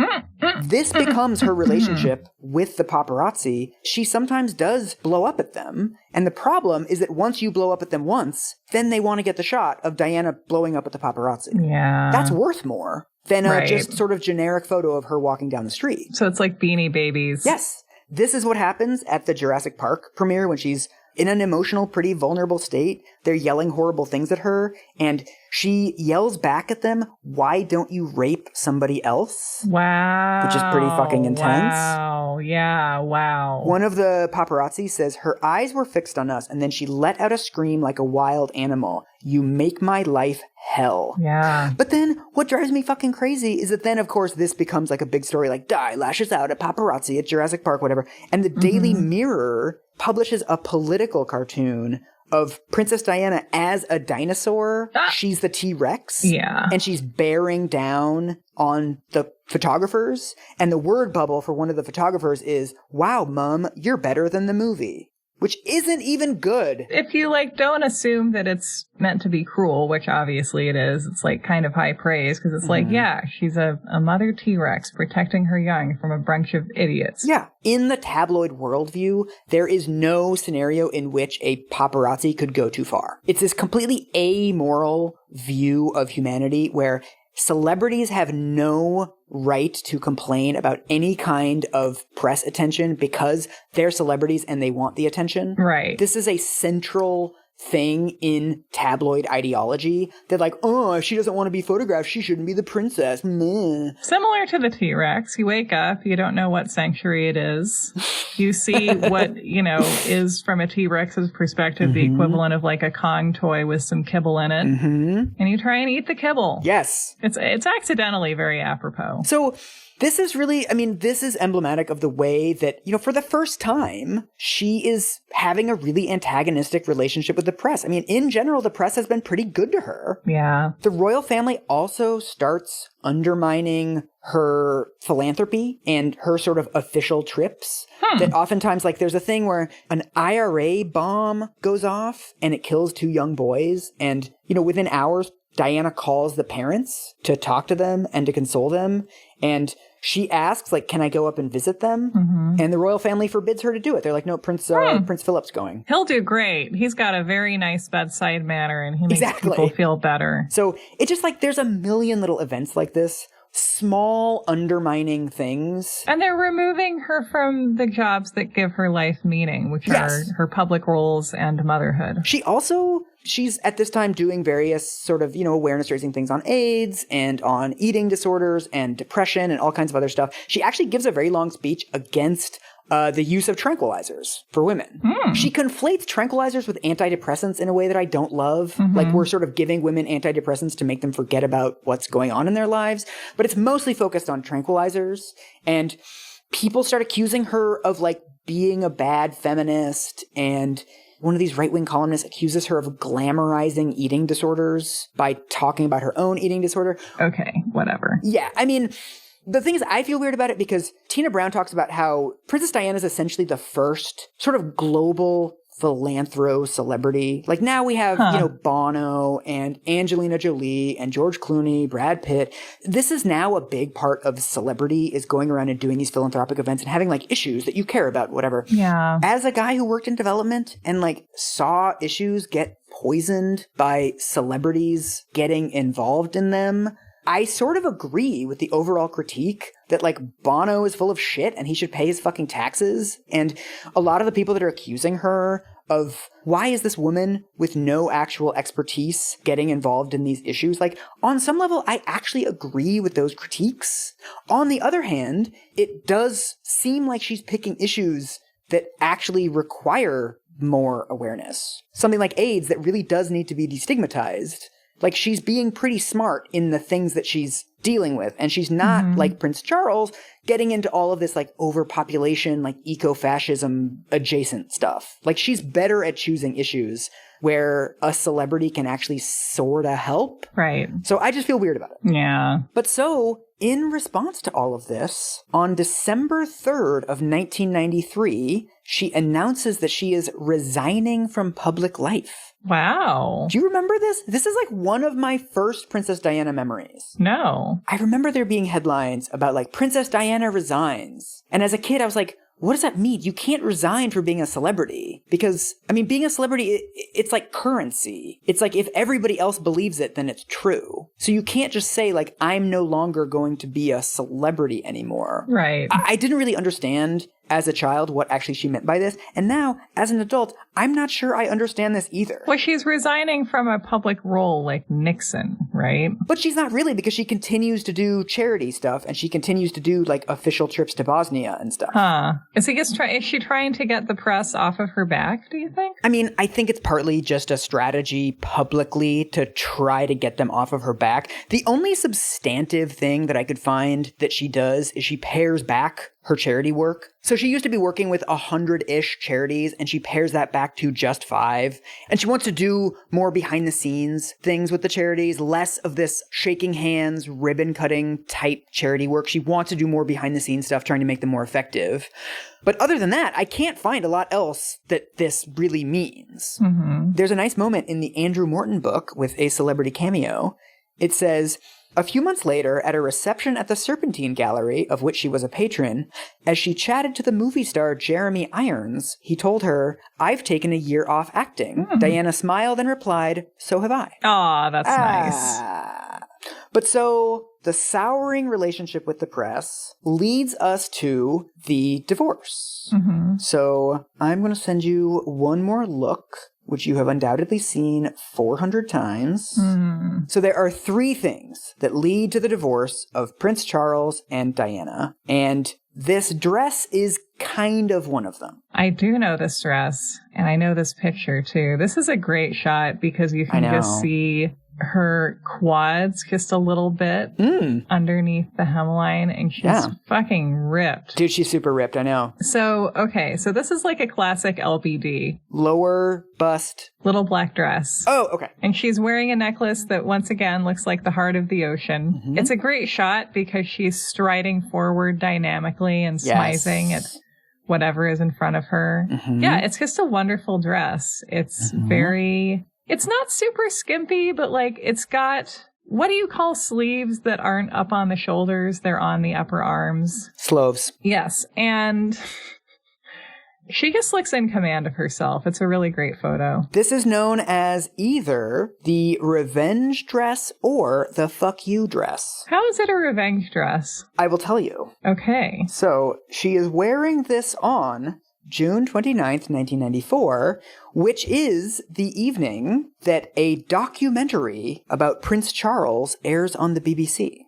This becomes her relationship with the paparazzi. She sometimes does blow up at them. And the problem is that once you blow up at them once, then they want to get the shot of Diana blowing up at the paparazzi. Yeah. That's worth more than a just sort of generic photo of her walking down the street. So it's like Beanie Babies. Yes. This is what happens at the Jurassic Park premiere when she's in an emotional, pretty vulnerable state. They're yelling horrible things at her, and she yells back at them, why don't you rape somebody else? Wow. Which is pretty fucking intense. Wow. Yeah, wow. One of the paparazzi says, her eyes were fixed on us, and then she let out a scream like a wild animal. You make my life hell. Yeah. But then what drives me fucking crazy is that then, of course, this becomes like a big story, like Di lashes out at paparazzi at Jurassic Park, whatever. And the Daily Mirror publishes a political cartoon of Princess Diana as a dinosaur. She's the T-Rex. Yeah. And she's bearing down on the photographers. And the word bubble for one of the photographers is, wow, Mum, you're better than the movie. Which isn't even good. If you, don't assume that it's meant to be cruel, which obviously it is, it's, kind of high praise, because it's she's a mother T-Rex protecting her young from a bunch of idiots. Yeah. In the tabloid worldview, there is no scenario in which a paparazzi could go too far. It's this completely amoral view of humanity where celebrities have no right to complain about any kind of press attention because they're celebrities and they want the attention. Right. This is a central thing in tabloid ideology that if she doesn't want to be photographed, she shouldn't be the princess. Meh. Similar to the T-Rex. You wake up, you don't know what sanctuary it is. You see what, is from a T-Rex's perspective, the equivalent of a Kong toy with some kibble in it. Mm-hmm. And you try and eat the kibble. Yes. It's accidentally very apropos. So this is really, this is emblematic of the way that, for the first time, she is having a really antagonistic relationship with the press. In general, the press has been pretty good to her. Yeah. The royal family also starts undermining her philanthropy and her sort of official trips. That oftentimes, there's a thing where an IRA bomb goes off and it kills 2 young boys. And, within hours, Diana calls the parents to talk to them and to console them. And she asks, can I go up and visit them? Mm-hmm. And the royal family forbids her to do it. They're like, no, Prince Philip's going. He'll do great. He's got a very nice bedside manner and he makes people feel better. So it's just there's a million little events like this. Small undermining things. And they're removing her from the jobs that give her life meaning, which are her public roles and motherhood. She's at this time doing various sort of, awareness raising things on AIDS and on eating disorders and depression and all kinds of other stuff. She actually gives a very long speech against the use of tranquilizers for women. She conflates tranquilizers with antidepressants in a way that I don't love. Mm-hmm. We're sort of giving women antidepressants to make them forget about what's going on in their lives. But it's mostly focused on tranquilizers. And people start accusing her of being a bad feminist. And one of these right-wing columnists accuses her of glamorizing eating disorders by talking about her own eating disorder. Okay, whatever. Yeah, the thing is, I feel weird about it because Tina Brown talks about how Princess Diana is essentially the first sort of global philanthro celebrity. Like now we have, Bono and Angelina Jolie and George Clooney, Brad Pitt. This is now a big part of celebrity, is going around and doing these philanthropic events and having like issues that you care about, whatever. Yeah. As a guy who worked in development and like saw issues get poisoned by celebrities getting involved in them, I sort of agree with the overall critique that, like, Bono is full of shit and he should pay his fucking taxes. And a lot of the people that are accusing her of why is this woman with no actual expertise getting involved in these issues? Like, on some level, I actually agree with those critiques. On the other hand, it does seem like she's picking issues that actually require more awareness. Something like AIDS that really does need to be destigmatized. Like, she's being pretty smart in the things that she's dealing with. And she's not, like Prince Charles, getting into all of this, like, overpopulation, like, eco-fascism adjacent stuff. Like, she's better at choosing issues where a celebrity can actually sort of help. Right. So I just feel weird about it. Yeah. But so, in response to all of this, on December 3rd of 1993, she announces that she is resigning from public life. Wow. Do you remember this? This is like one of my first Princess Diana memories. No. I remember there being headlines about like Princess Diana resigns. And as a kid, I was like, what does that mean? You can't resign for being a celebrity. Because, I mean, being a celebrity, it's like currency. It's like if everybody else believes it, then it's true. So you can't just say like, I'm no longer going to be a celebrity anymore. Right. I didn't really understand as a child what actually she meant by this. And now, as an adult, I'm not sure I understand this either. Well, she's resigning from a public role like Nixon, right? But she's not really, because she continues to do charity stuff and she continues to do like official trips to Bosnia and stuff. Huh. Is she trying to get the press off of her back, do you think? I mean, I think it's partly just a strategy publicly to try to get them off of her back. The only substantive thing that I could find that she does is she pares back her charity work. So she used to be working with 100-ish charities, and she pares that back to just 5. And she wants to do more behind-the-scenes things with the charities, less of this shaking hands, ribbon-cutting type charity work. She wants to do more behind-the-scenes stuff, trying to make them more effective. But other than that, I can't find a lot else that this really means. Mm-hmm. There's a nice moment in the Andrew Morton book with a celebrity cameo. It says, a few months later, at a reception at the Serpentine Gallery, of which she was a patron, as she chatted to the movie star Jeremy Irons, he told her, I've taken a year off acting. Diana smiled and replied, so have I. Aw, that's nice. But so, the souring relationship with the press leads us to the divorce. Mm-hmm. So, I'm going to send you one more look, which you have undoubtedly seen 400 times. Mm. So there are 3 things that lead to the divorce of Prince Charles and Diana, and this dress is kind of one of them. I do know this dress, and I know this picture too. This is a great shot because you can just see her quads just a little bit underneath the hemline, and she's fucking ripped. Dude, she's super ripped, I know. So, okay, so this is like a classic LBD. Lower bust. Little black dress. Oh, okay. And she's wearing a necklace that once again looks like the heart of the ocean. Mm-hmm. It's a great shot because she's striding forward dynamically and smizing at whatever is in front of her. Mm-hmm. Yeah, it's just a wonderful dress. It's it's not super skimpy, but like it's got, what do you call sleeves that aren't up on the shoulders? They're on the upper arms. Sloves. Yes. And she just looks in command of herself. It's a really great photo. This is known as either the revenge dress or the fuck you dress. How is it a revenge dress? I will tell you. Okay. So she is wearing this on June 29th, 1994, which is the evening that a documentary about Prince Charles airs on the BBC.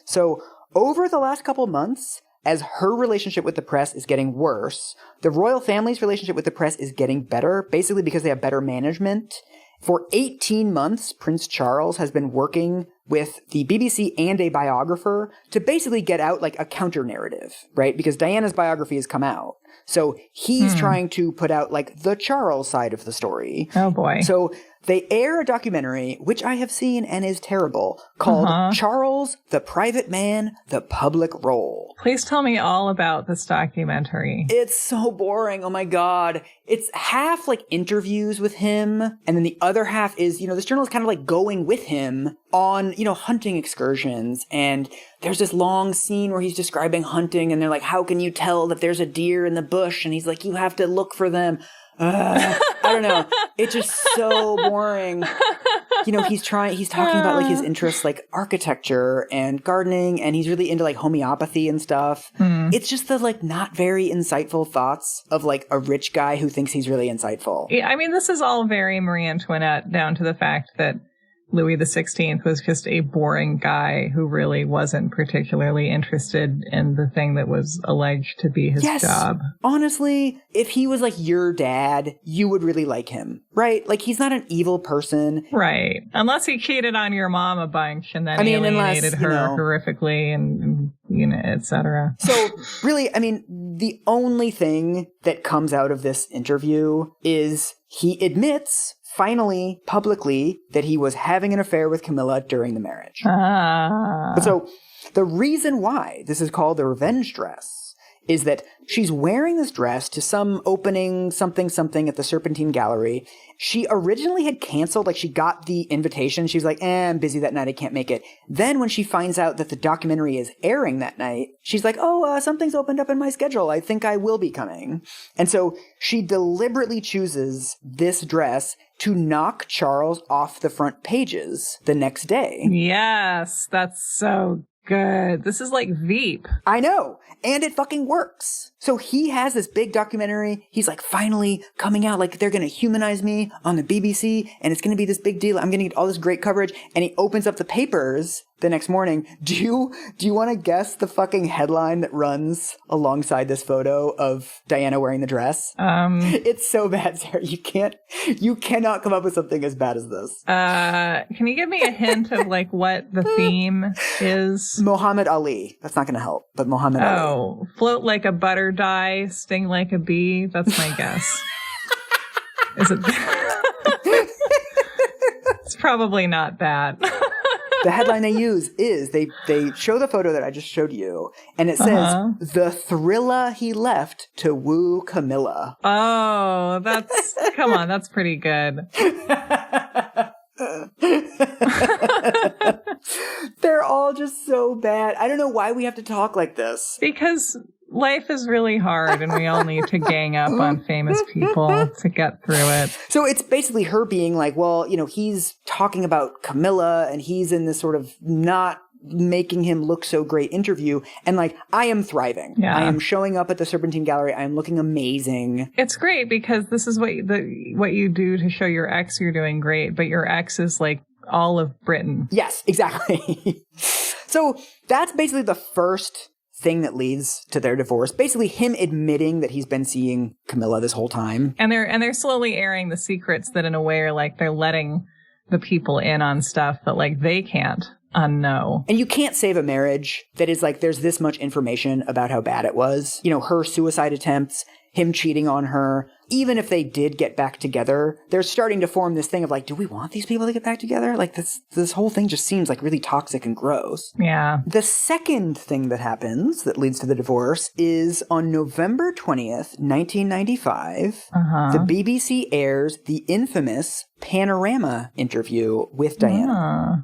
So over the last couple months, as her relationship with the press is getting worse, the royal family's relationship with the press is getting better, basically because they have better management. For 18 months, Prince Charles has been working with the BBC and a biographer to basically get out like a counter narrative, right? Because Diana's biography has come out. So he's trying to put out like the Charles side of the story. Oh boy. So they air a documentary, which I have seen and is terrible, called Charles, the Private Man, the Public Role. Please tell me all about this documentary. It's so boring. Oh my God. It's half like interviews with him. And then the other half is, this journalist kind of like going with him on, hunting excursions. And there's this long scene where he's describing hunting and they're like, how can you tell that there's a deer in the bush? And he's like, you have to look for them. I don't know. It's just so boring. He's talking about like his interests, like architecture and gardening, and he's really into like homeopathy and stuff. It's just the like not very insightful thoughts of like a rich guy who thinks he's really insightful. Yeah, I mean, this is all very Marie Antoinette, down to the fact that Louis XVI was just a boring guy who really wasn't particularly interested in the thing that was alleged to be his job. Honestly, if he was like your dad, you would really like him, right? Like he's not an evil person. Right. Unless he cheated on your mom a bunch and then alienated her horrifically and et cetera. So really, the only thing that comes out of this interview is he admits finally, publicly, that he was having an affair with Camilla during the marriage. But so the reason why this is called the revenge dress is that she's wearing this dress to some opening something at the Serpentine Gallery. She originally had canceled, like she got the invitation. She was like, I'm busy that night. I can't make it. Then when she finds out that the documentary is airing that night, she's like, something's opened up in my schedule. I think I will be coming. And so she deliberately chooses this dress to knock Charles off the front pages the next day. Yes, that's so good. This is like Veep. I know. And it fucking works. So he has this big documentary. He's like finally coming out, like they're going to humanize me on the BBC and it's going to be this big deal. I'm going to get all this great coverage. And he opens up the papers the next morning. Do you want to guess the fucking headline that runs alongside this photo of Diana wearing the dress? It's so bad, Sarah. You cannot come up with something as bad as this. Can you give me a hint of like what the theme is? Muhammad Ali. That's not going to help, but Muhammad Ali. Oh, float like a butter die, sting like a bee. That's my guess. Is it? It's probably not that. The headline they use is they show the photo that I just showed you, and it says, the thriller he left to woo Camilla. Oh, come on, that's pretty good. They're all just so bad. I don't know why we have to talk like this. Because life is really hard and we all need to gang up on famous people to get through it. So it's basically her being like, well, he's talking about Camilla and he's in this sort of not making him look so great interview. And like, I am thriving. Yeah. I am showing up at the Serpentine Gallery. I am looking amazing. It's great because this is what you do to show your ex you're doing great, but your ex is like all of Britain. Yes, exactly. So that's basically the first thing that leads to their divorce. Basically him admitting that he's been seeing Camilla this whole time. And they're slowly airing the secrets that in a way are like they're letting the people in on stuff that like they can't unknow. And you can't save a marriage that is like there's this much information about how bad it was. Her suicide attempts, him cheating on her. Even if they did get back together, they're starting to form this thing of like, do we want these people to get back together? Like this whole thing just seems like really toxic and gross. Yeah. The second thing that happens that leads to the divorce is on November 20th, 1995, the BBC airs the infamous Panorama interview with Diana.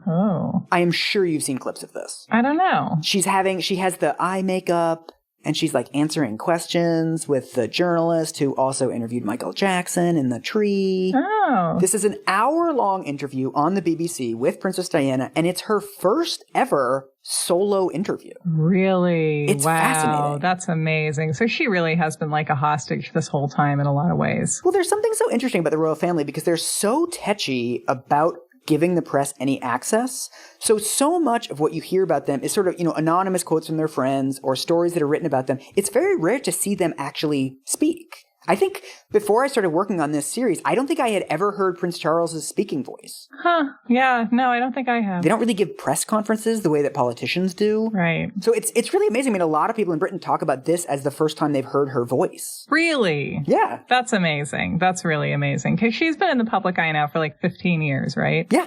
I am sure you've seen clips of this. I don't know. She has the eye makeup. And she's like answering questions with the journalist who also interviewed Michael Jackson in The Tree. Oh. This is an hour-long interview on the BBC with Princess Diana, and it's her first ever solo interview. Really? It's fascinating. That's amazing. So she really has been like a hostage this whole time in a lot of ways. Well, there's something so interesting about the royal family because they're so tetchy about giving the press any access. So much of what you hear about them is sort of, anonymous quotes from their friends or stories that are written about them. It's very rare to see them actually speak. I think before I started working on this series, I don't think I had ever heard Prince Charles's speaking voice. Huh. Yeah. No, I don't think I have. They don't really give press conferences the way that politicians do. Right. So it's really amazing. I mean, a lot of people in Britain talk about this as the first time they've heard her voice. Really? Yeah. That's amazing. That's really amazing. Because she's been in the public eye now for like 15 years, right? Yeah.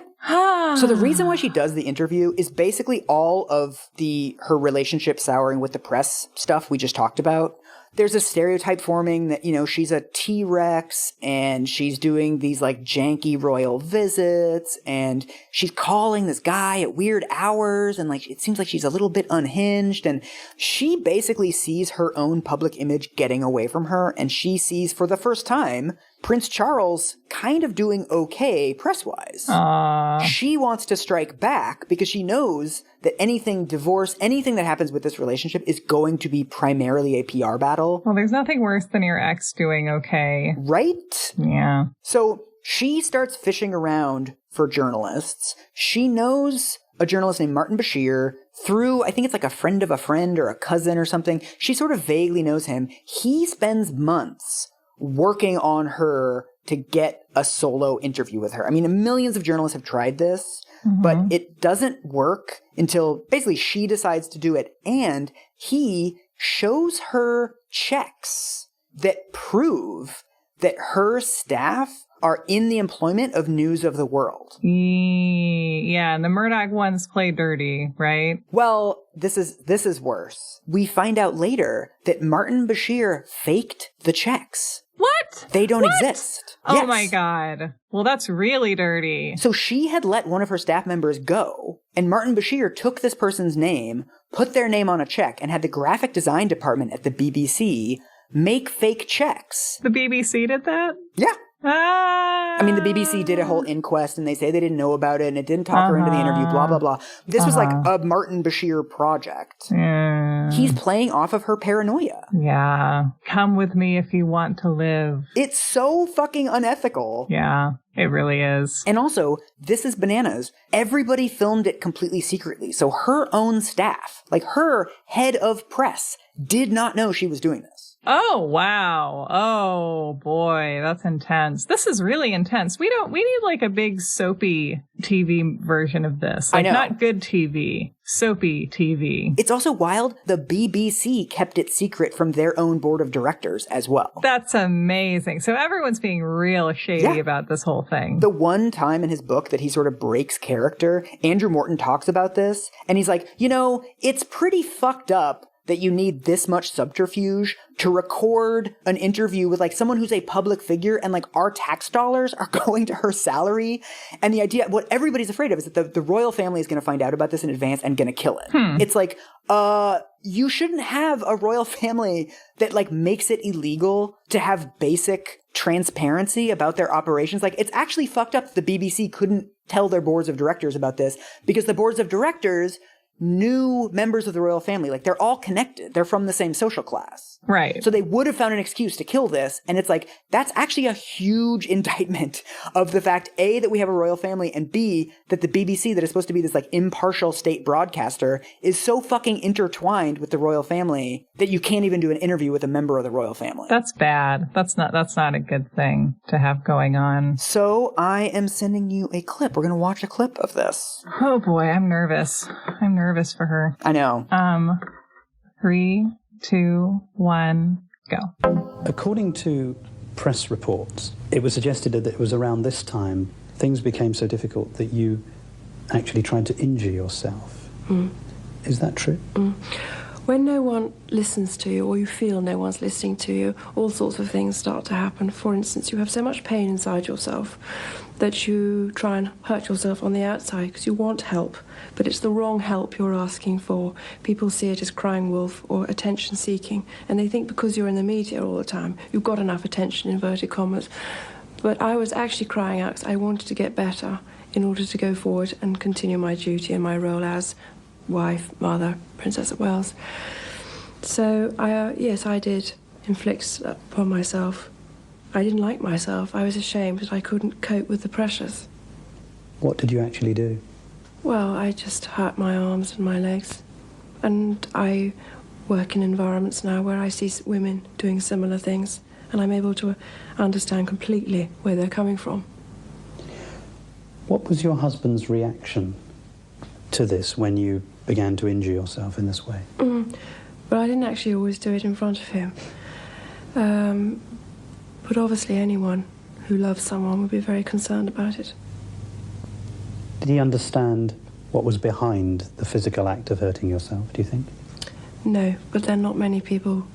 So the reason why she does the interview is basically all of her relationship souring with the press stuff we just talked about. There's a stereotype forming that, she's a T-Rex and she's doing these like janky royal visits and she's calling this guy at weird hours and like it seems like she's a little bit unhinged, and she basically sees her own public image getting away from her, and she sees for the first time Prince Charles kind of doing okay press-wise. She wants to strike back because she knows that divorce, anything that happens with this relationship is going to be primarily a PR battle. Well, there's nothing worse than your ex doing okay. Right? Yeah. So she starts fishing around for journalists. She knows a journalist named Martin Bashir through, I think it's like a friend of a friend or a cousin or something. She sort of vaguely knows him. He spends months working on her to get a solo interview with her. I mean, millions of journalists have tried this, but it doesn't work until basically she decides to do it. And he shows her checks that prove that her staff are in the employment of News of the World. Yeah, and the Murdoch ones play dirty, right? Well, this is worse. We find out later that Martin Bashir faked the checks. What? They don't exist. Oh Yes. my God. Well, that's really dirty. So she had let one of her staff members go, and Martin Bashir took this person's name, put their name on a check, and had the graphic design department at the BBC make fake checks. The BBC did that? Yeah. I mean, the BBC did a whole inquest, and they say they didn't know about it, and it didn't talk her into the interview, blah, blah, blah. This was like a Martin Bashir project. He's playing off of her paranoia. Yeah. Come with me if you want to live. It's so fucking unethical. Yeah, it really is. And also, this is bananas. Everybody filmed it completely secretly. So her own staff, like her head of press, did not know she was doing this. Oh, wow. Oh, boy. That's intense. This is really intense. We need like a big soapy TV version of this. Like, I know. Not good TV. Soapy TV. It's also wild. The BBC kept it secret from their own board of directors as well. That's amazing. So everyone's being real shady about this whole thing. The one time in his book that he sort of breaks character, Andrew Morton talks about this, and he's like, it's pretty fucked up that you need this much subterfuge to record an interview with like someone who's a public figure, and like our tax dollars are going to her salary. And the idea, what everybody's afraid of is that the royal family is going to find out about this in advance and going to kill it. It's like, you shouldn't have a royal family that like makes it illegal to have basic transparency about their operations. Like, it's actually fucked up that the BBC couldn't tell their boards of directors about this, because the boards of directors knew members of the royal family. Like, they're all connected. They're from the same social class. Right. So they would have found an excuse to kill this. And it's like, that's actually a huge indictment of the fact, A, that we have a royal family, and B, that the BBC, that is supposed to be this like impartial state broadcaster, is so fucking intertwined with the royal family that you can't even do an interview with a member of the royal family. That's bad. That's not a good thing to have going on. So I am sending you a clip. We're going to watch a clip of this. Oh boy, I'm nervous. I'm nervous for her. I know. 3, 2, 1, go. According to press reports, it was suggested that it was around this time things became so difficult that you actually tried to injure yourself. Is that true? When no one listens to you, or you feel no one's listening to you, all sorts of things start to happen. For instance, you have so much pain inside yourself that you try and hurt yourself on the outside because you want help, but it's the wrong help you're asking for. People see it as crying wolf or attention seeking, and they think because you're in the media all the time, you've got enough attention, inverted commas. But I was actually crying out because I wanted to get better in order to go forward and continue my duty and my role as wife, mother, Princess of Wales. So, yes, I did inflict upon myself. I didn't like myself. I was ashamed that I couldn't cope with the pressures. What did you actually do? Well, I just hurt my arms and my legs. And I work in environments now where I see women doing similar things. and I'm able to understand completely where they're coming from. What was your husband's reaction to this when you began to injure yourself in this way? But I didn't actually always do it in front of him. But obviously anyone who loves someone would be very concerned about it. Did he understand what was behind the physical act of hurting yourself, do you think? No, but then not many people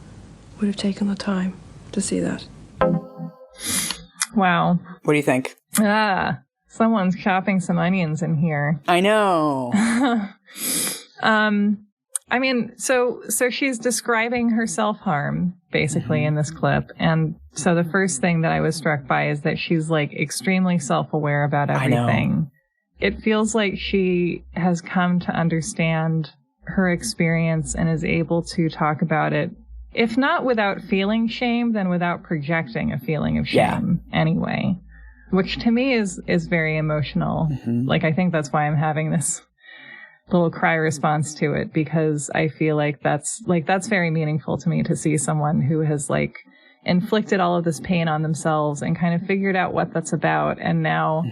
would have taken the time to see that. Wow. What do you think? Someone's chopping some onions in here. I know. I mean, so she's describing her self-harm, basically, in this clip. And so the first thing that I was struck by is that she's, like, extremely self-aware about everything. I know. It feels like she has come to understand her experience and is able to talk about it, if not without feeling shame, then without projecting a feeling of shame anyway. Which to me is very emotional. Like, I think that's why I'm having this little cry response to it, because I feel like that's very meaningful to me, to see someone who has, like, inflicted all of this pain on themselves and kind of figured out what that's about, and now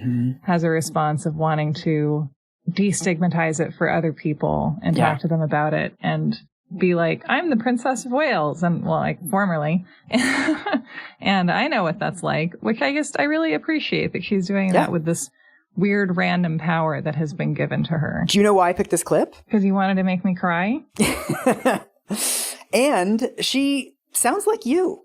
has a response of wanting to destigmatize it for other people and talk to them about it and be like, I'm the Princess of Wales, and, well, like, formerly, and I know what that's like, which I really appreciate that she's doing that with this weird random power that has been given to her. Do you know why I picked this clip? Because you wanted to make me cry? And she sounds like you.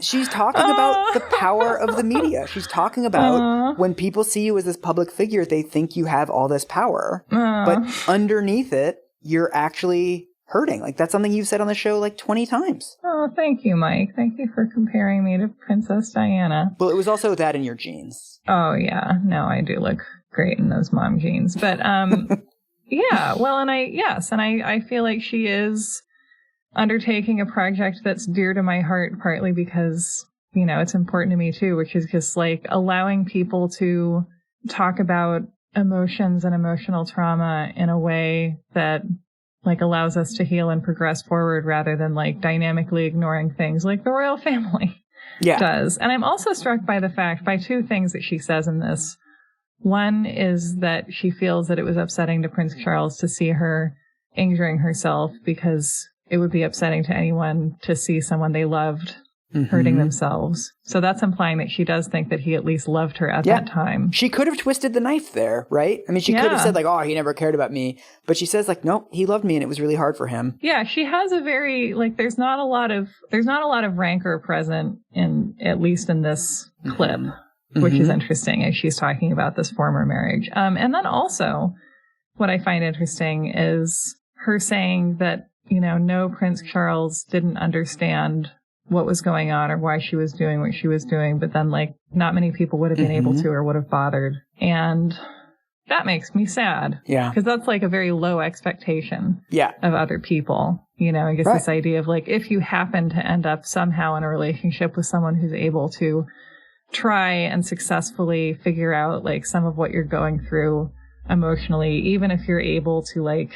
She's talking about the power of the media. She's talking about when people see you as this public figure, they think you have all this power. But underneath it, you're actually hurting. Like, that's something you've said on the show like 20 times. Oh, thank you, Mike. Thank you for comparing me to Princess Diana. Well, it was also that in your jeans. Oh, yeah. No, I do look great in those mom jeans. But, yeah. Well, and I feel like she is undertaking a project that's dear to my heart, partly because, you know, it's important to me too, which is just, like, allowing people to talk about emotions and emotional trauma in a way that, like, allows us to heal and progress forward, rather than, like, dynamically ignoring things like the royal family does. And I'm also struck by two things that she says in this. One is that she feels that it was upsetting to Prince Charles to see her injuring herself, because it would be upsetting to anyone to see someone they loved hurting themselves. So that's implying that she does think that he at least loved her at that time. She could have twisted the knife there, right? I mean, she could have said, like, oh, he never cared about me. But she says, like, no, he loved me and it was really hard for him. Yeah, she has a very, like, there's not a lot of rancor present at least in this clip, which is interesting as she's talking about this former marriage. And then also what I find interesting is her saying that, you know, no, Prince Charles didn't understand what was going on or why she was doing what she was doing, but then, like, not many people would have been able to or would have bothered. And that makes me sad. Yeah. Because that's, like, a very low expectation of other people. You know, I guess this idea of, like, if you happen to end up somehow in a relationship with someone who's able to try and successfully figure out, like, some of what you're going through emotionally, even if you're able to, like,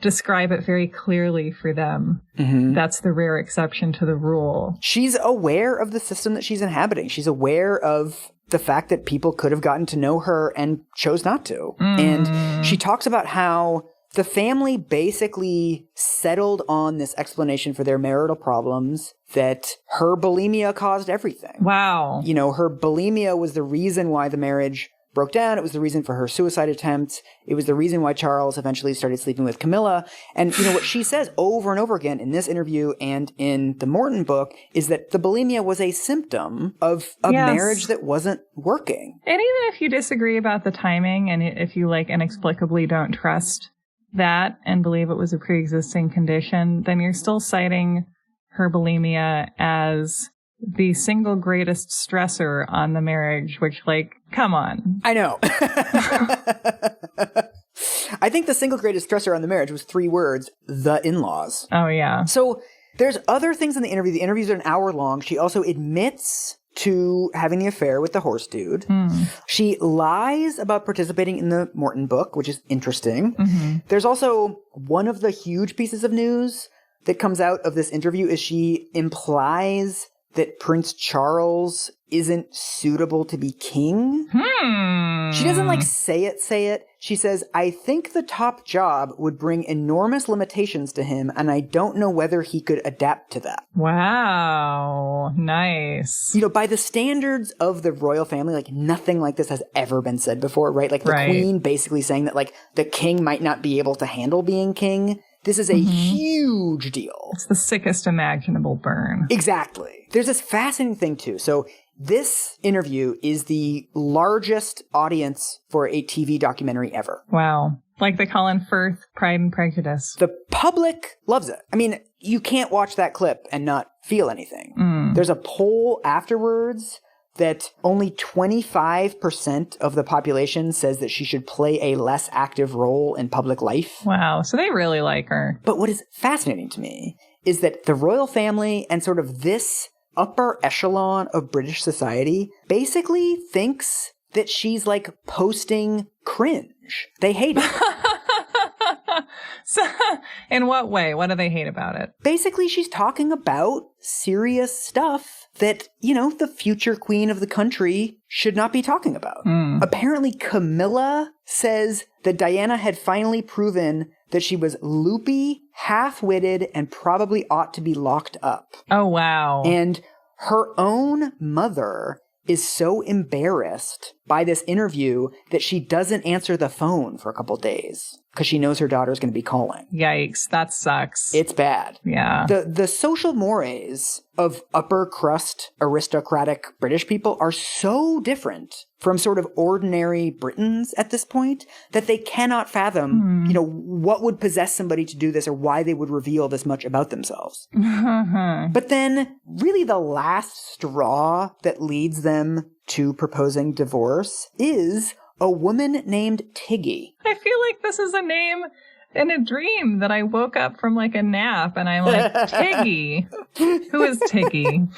describe it very clearly for them. That's the rare exception to the rule. She's aware of the system that she's inhabiting. She's aware of the fact that people could have gotten to know her and chose not to. And she talks about how the family basically settled on this explanation for their marital problems, that her bulimia caused everything. Wow. You know, her bulimia was the reason why the marriage broke down. It was the reason for her suicide attempt. It was the reason why Charles eventually started sleeping with Camilla. And, you know, what she says over and over again in this interview and in the Morton book is that the bulimia was a symptom of a marriage that wasn't working. And even if you disagree about the timing, and if you, like, inexplicably don't trust that and believe it was a pre-existing condition, then you're still citing her bulimia as the single greatest stressor on the marriage, which, like, come on. I know. I think the single greatest stressor on the marriage was 3 words: the in-laws. Oh, yeah. So there's other things in the interview. The interviews are an hour long. She also admits to having the affair with the horse dude. She lies about participating in the Morton book, which is interesting. There's also one of the huge pieces of news that comes out of this interview is she implies that Prince Charles isn't suitable to be king. She doesn't say it. She says, I think the top job would bring enormous limitations to him, and I don't know whether he could adapt to that. Wow. Nice. By the standards of the royal family, nothing like this has ever been said before, right? The queen basically saying that, the king might not be able to handle being king. This is a huge deal. It's the sickest imaginable burn. Exactly. There's this fascinating thing, too. So this interview is the largest audience for a TV documentary ever. Wow. Like the Colin Firth Pride and Prejudice. The public loves it. I mean, you can't watch that clip and not feel anything. There's a poll afterwards that only 25% of the population says that she should play a less active role in public life. Wow. So they really like her. But what is fascinating to me is that the royal family and sort of this upper echelon of British society basically thinks that she's posting cringe. They hate it. So, in what way? What do they hate about it? Basically, she's talking about serious stuff that, the future queen of the country should not be talking about. Apparently, Camilla says that Diana had finally proven that she was loopy, half-witted, and probably ought to be locked up. Oh, wow. And her own mother is so embarrassed by this interview that she doesn't answer the phone for a couple days because she knows her daughter's going to be calling. Yikes, that sucks. It's bad. Yeah. The social mores of upper crust aristocratic British people are so different from sort of ordinary Britons at this point that they cannot fathom, what would possess somebody to do this or why they would reveal this much about themselves. But then really the last straw that leads them to proposing divorce is a woman named Tiggy. I feel like this is a name in a dream that I woke up from a nap and I'm like, Tiggy. Who is Tiggy?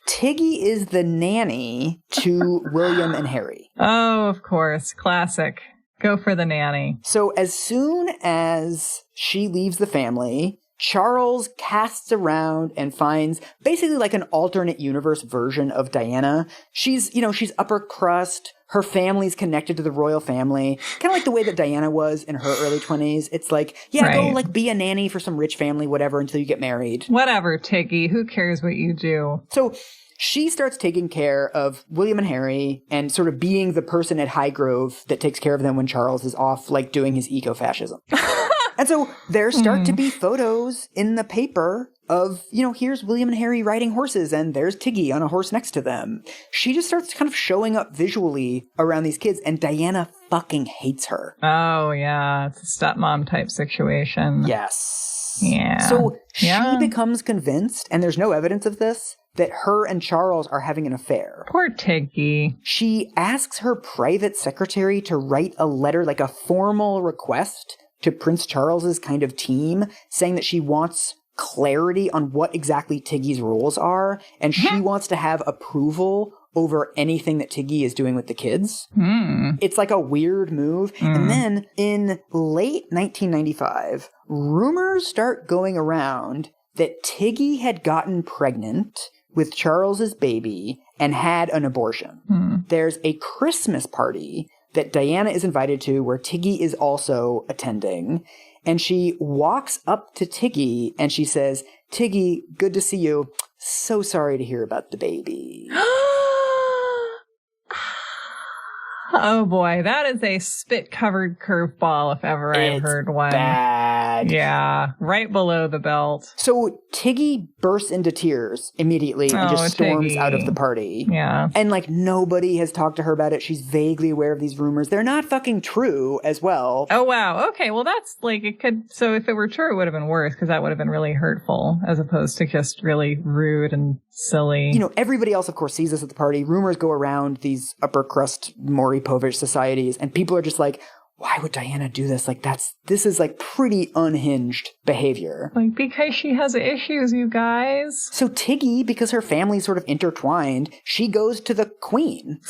Tiggy is the nanny to William and Harry. Oh, of course. Classic. Go for the nanny. So as soon as she leaves the family, Charles casts around and finds basically an alternate universe version of Diana. She's upper crust. Her family's connected to the royal family. Kind of like the way that Diana was in her early 20s. It's go be a nanny for some rich family, whatever, until you get married. Whatever, Tiggy. Who cares what you do? So she starts taking care of William and Harry and sort of being the person at Highgrove that takes care of them when Charles is off, doing his eco-fascism. And so there start to be photos in the paper of, here's William and Harry riding horses and there's Tiggy on a horse next to them. She just starts kind of showing up visually around these kids and Diana fucking hates her. Oh, yeah. It's a stepmom type situation. Yes. Yeah. So she becomes convinced, and there's no evidence of this, that her and Charles are having an affair. Poor Tiggy. She asks her private secretary to write a letter, a formal request to Prince Charles's kind of team, saying that she wants clarity on what exactly Tiggy's roles are, and she wants to have approval over anything that Tiggy is doing with the kids. It's a weird move. And then in late 1995, rumors start going around that Tiggy had gotten pregnant with Charles's baby and had an abortion. There's a Christmas party that Diana is invited to where Tiggy is also attending. And she walks up to Tiggy and she says, Tiggy, good to see you. So sorry to hear about the baby. Oh boy, that is a spit-covered curveball if ever I've heard one. Bad. Yeah, right below the belt. So Tiggy bursts into tears immediately and just storms Tiggy. out of the party. Yeah. And nobody has talked to her about it. She's vaguely aware of these rumors. They're not fucking true as well. Oh wow. Okay, well that's it could, so if it were true it would have been worse because that would have been really hurtful as opposed to just really rude and silly. Everybody else of course sees this at the party. Rumors go around these upper crust Maury Povich societies and people are just why would Diana do this? This is pretty unhinged behavior. Because she has issues, you guys. So Tiggy, because her family's sort of intertwined, she goes to the queen.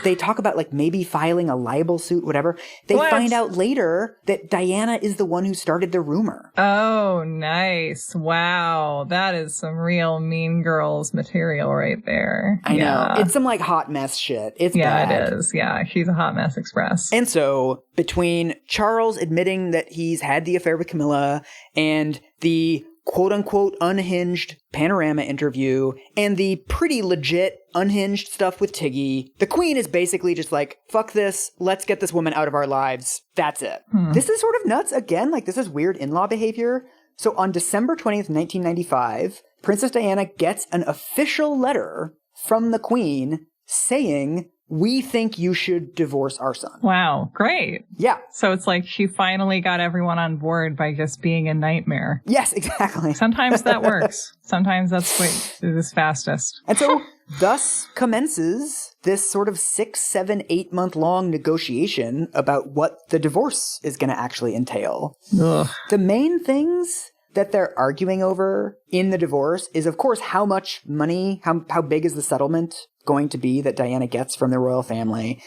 They talk about like maybe filing a libel suit, whatever. They find out later that Diana is the one who started the rumor. Oh, nice. Wow. That is some real Mean Girls material right there. I know. It's some like hot mess shit. It's bad. It is. Yeah. She's a hot mess express. And so between Charles admitting that he's had the affair with Camilla and the quote-unquote unhinged Panorama interview and the pretty legit unhinged stuff with Tiggy, the Queen is basically just like, fuck this, let's get this woman out of our lives. That's it. This is sort of nuts. Again, like this is weird in-law behavior. So on December 20th, 1995, Princess Diana gets an official letter from the Queen saying, we think you should divorce our son. Wow. Great. Yeah. So it's like she finally got everyone on board by just being a nightmare. Yes, exactly. Sometimes that works. Sometimes that's what is fastest. And so thus commences this sort of 6, 7, 8 month long negotiation about what the divorce is going to actually entail. Ugh. The main things that they're arguing over in the divorce is, of course, how much money, how big is the settlement going to be that Diana gets from the royal family,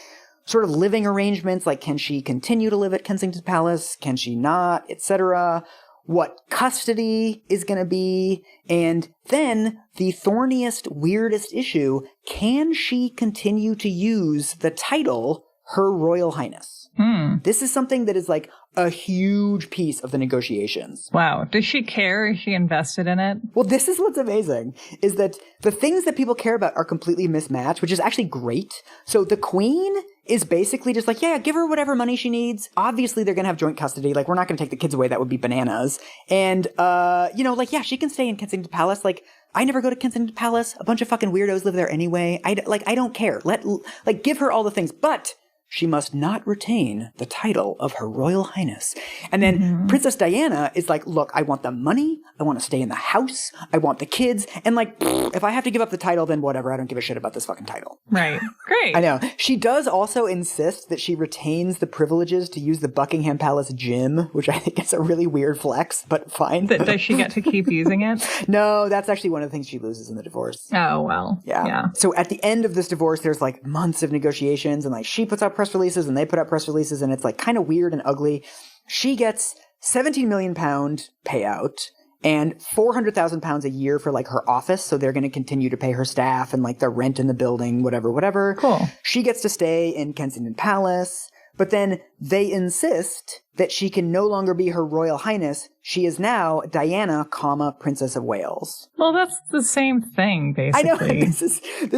sort of living arrangements, like can she continue to live at Kensington Palace, can she not, etc., what custody is going to be, and then the thorniest, weirdest issue, can she continue to use the title Her Royal Highness? This is something that is like a huge piece of the negotiations. Wow. Does she care? Is she invested in it? Well, this is what's amazing, is that the things that people care about are completely mismatched, which is actually great. So the Queen is basically just like, yeah, give her whatever money she needs. Obviously, they're going to have joint custody. Like, we're not going to take the kids away. That would be bananas. And, like, yeah, she can stay in Kensington Palace. Like, I never go to Kensington Palace. A bunch of fucking weirdos live there anyway. I don't care. Give her all the things. But she must not retain the title of Her Royal Highness. And then Princess Diana is like, look, I want the money. I want to stay in the house. I want the kids. And like, if I have to give up the title, then whatever. I don't give a shit about this fucking title. Right. Great. I know. She does also insist that she retains the privileges to use the Buckingham Palace gym, which I think is a really weird flex, but fine. Does she get to keep using it? No, that's actually one of the things she loses in the divorce. Oh, well. Yeah. So at the end of this divorce, there's like months of negotiations, and like she puts out press releases and they put out press releases, and it's like kind of weird and ugly. She gets £17 million payout and £400,000 a year for like her office. So they're going to continue to pay her staff and like the rent in the building, whatever. Cool. She gets to stay in Kensington Palace, but then they insist that she can no longer be Her Royal Highness. She is now Diana, Princess of Wales. Well, that's the same thing, basically. I know. This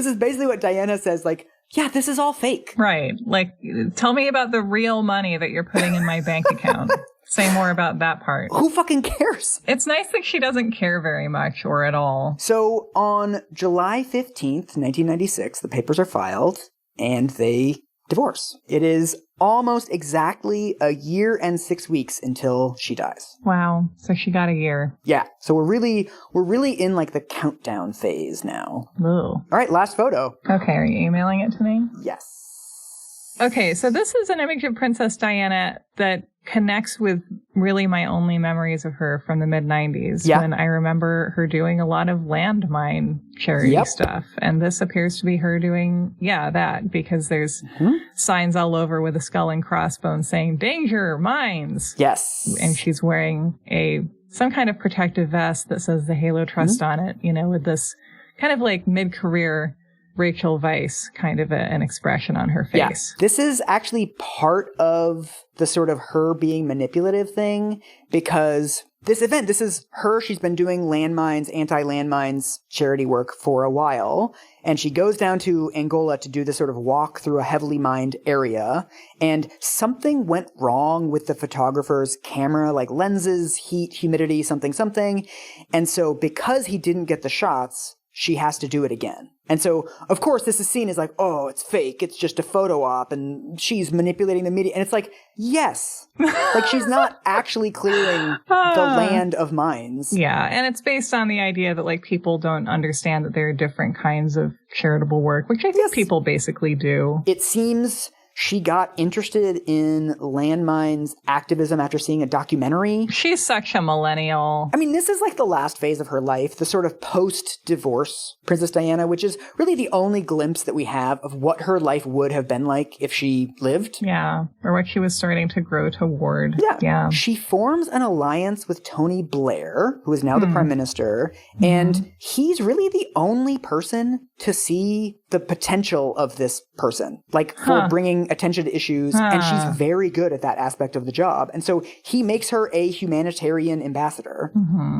is basically what Diana says, like, yeah, this is all fake. Right. Like, tell me about the real money that you're putting in my bank account. Say more about that part. Who fucking cares? It's nice that she doesn't care very much or at all. So on July 15th, 1996, the papers are filed and they divorce. It is almost exactly a year and 6 weeks until she dies. Wow. So she got a year. Yeah. So we're really in like the countdown phase now. Ooh. All right, last photo. Okay, are you emailing it to me? Yes. Okay, so this is an image of Princess Diana that connects with really my only memories of her from the mid-90s, when I remember her doing a lot of landmine charity stuff. And this appears to be her doing, that, because there's signs all over with a skull and crossbones saying, "Danger, mines." Yes. And she's wearing some kind of protective vest that says the Halo Trust on it, with this kind of like mid-career Rachel Weisz kind of an expression on her face. Yeah. This is actually part of the sort of her being manipulative thing, because this is her. She's been doing landmines, anti-landmines charity work for a while. And she goes down to Angola to do this sort of walk through a heavily mined area. And something went wrong with the photographer's camera, like lenses, heat, humidity, something. And so because he didn't get the shots, she has to do it again. And so, of course, this is seen as like, oh, it's fake. It's just a photo op and she's manipulating the media. And it's like, yes. Like, she's not actually clearing the land of mines. Yeah. And it's based on the idea that, like, people don't understand that there are different kinds of charitable work, which I think people basically do. It seems She got interested in landmines activism after seeing a documentary. She's such a millennial. I mean, this is like the last phase of her life, the sort of post-divorce Princess Diana, which is really the only glimpse that we have of what her life would have been like if she lived. Yeah, or what she was starting to grow toward. Yeah. She forms an alliance with Tony Blair, who is now the prime minister, and he's really the only person to see the potential of this person, like for bringing attention to issues, and she's very good at that aspect of the job. And so he makes her a humanitarian ambassador.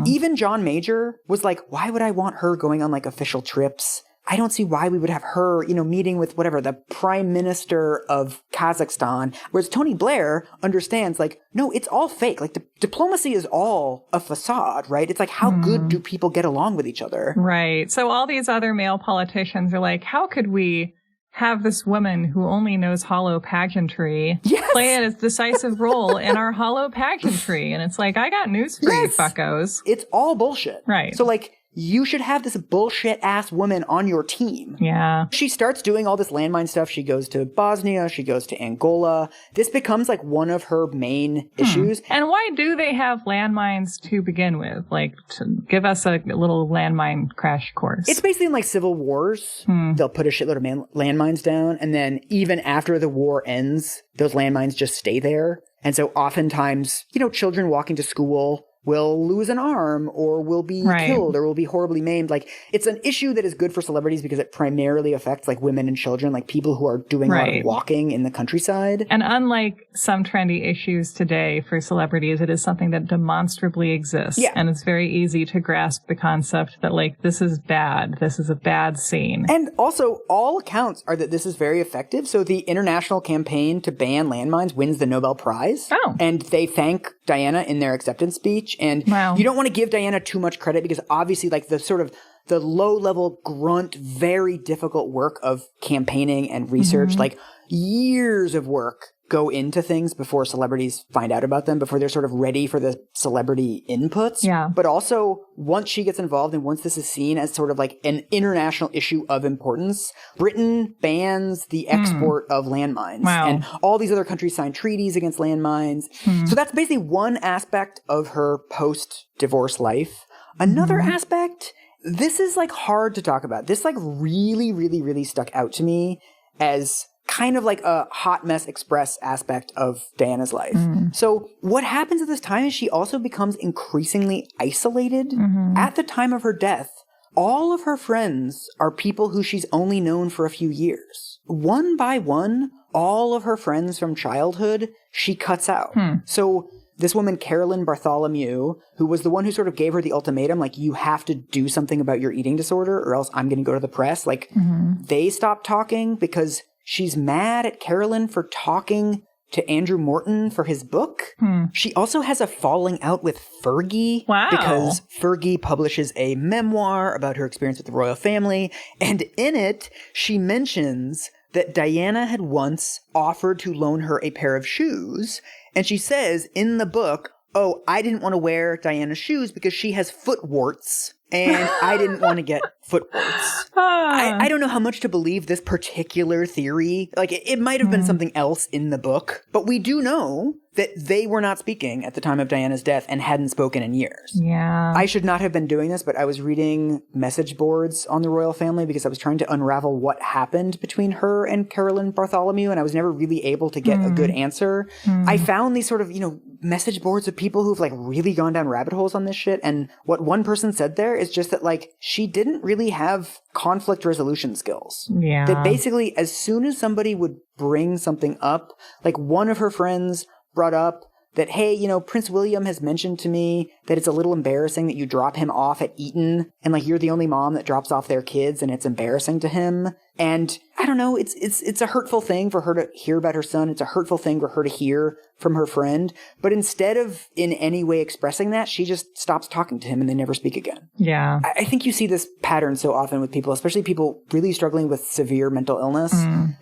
Even John Major was like, why would I want her going on like official trips? I don't see why we would have her, meeting with whatever, the prime minister of Kazakhstan. Whereas Tony Blair understands, like, no, it's all fake. Like, diplomacy is all a facade, right? It's like, how good do people get along with each other? Right. So all these other male politicians are like, how could we have this woman who only knows hollow pageantry play a decisive role in our hollow pageantry? And it's like, I got news for you, fuckos. It's all bullshit. Right. So, like, you should have this bullshit-ass woman on your team. Yeah. She starts doing all this landmine stuff. She goes to Bosnia. She goes to Angola. This becomes, like, one of her main issues. And why do they have landmines to begin with? Like, to give us a little landmine crash course. It's basically in, like, civil wars. They'll put a shitload of landmines down, and then even after the war ends, those landmines just stay there. And so oftentimes, children walking to school will lose an arm or will be killed or will be horribly maimed. Like, it's an issue that is good for celebrities because it primarily affects, like, women and children, like people who are doing a lot of walking in the countryside. And unlike some trendy issues today for celebrities, it is something that demonstrably exists. Yeah. And it's very easy to grasp the concept that, like, this is bad. This is a bad scene. And also, all accounts are that this is very effective. So the international campaign to ban landmines wins the Nobel Prize. Oh. And they thank Diana in their acceptance speech. And you don't want to give Diana too much credit because obviously, like, the sort of the low-level grunt, very difficult work of campaigning and research, like years of work go into things before celebrities find out about them, before they're sort of ready for the celebrity inputs. Yeah. But also, once she gets involved and once this is seen as sort of like an international issue of importance, Britain bans the export of landmines. Wow. And all these other countries sign treaties against landmines. So that's basically one aspect of her post-divorce life. Another aspect, this is like hard to talk about. This like really, really, really stuck out to me as kind of like a hot mess express aspect of Diana's life. So what happens at this time is she also becomes increasingly isolated. At the time of her death, all of her friends are people who she's only known for a few years. One by one, all of her friends from childhood, she cuts out. So this woman, Carolyn Bartholomew, who was the one who sort of gave her the ultimatum, like, you have to do something about your eating disorder or else I'm going to go to the press. Like, they stopped talking because she's mad at Carolyn for talking to Andrew Morton for his book. She also has a falling out with Fergie. Wow. Because Fergie publishes a memoir about her experience with the royal family. And in it, she mentions that Diana had once offered to loan her a pair of shoes. And she says in the book, oh, I didn't want to wear Diana's shoes because she has foot warts. And I didn't want to get foot warts. I don't know how much to believe this particular theory. Like, it might have been something else in the book. But we do know that they were not speaking at the time of Diana's death and hadn't spoken in years. Yeah. I should not have been doing this, but I was reading message boards on the royal family because I was trying to unravel what happened between her and Carolyn Bartholomew, and I was never really able to get a good answer. I found these sort of, message boards of people who've, like, really gone down rabbit holes on this shit, and what one person said there is just that, like, she didn't really have conflict resolution skills. Yeah. That basically, as soon as somebody would bring something up, like, one of her friends brought up that, hey, Prince William has mentioned to me that it's a little embarrassing that you drop him off at Eton and, like, you're the only mom that drops off their kids and it's embarrassing to him. And I don't know, it's a hurtful thing for her to hear about her son. It's a hurtful thing for her to hear from her friend. But instead of in any way expressing that, she just stops talking to him and they never speak again. Yeah. I think you see this pattern so often with people, especially people really struggling with severe mental illness.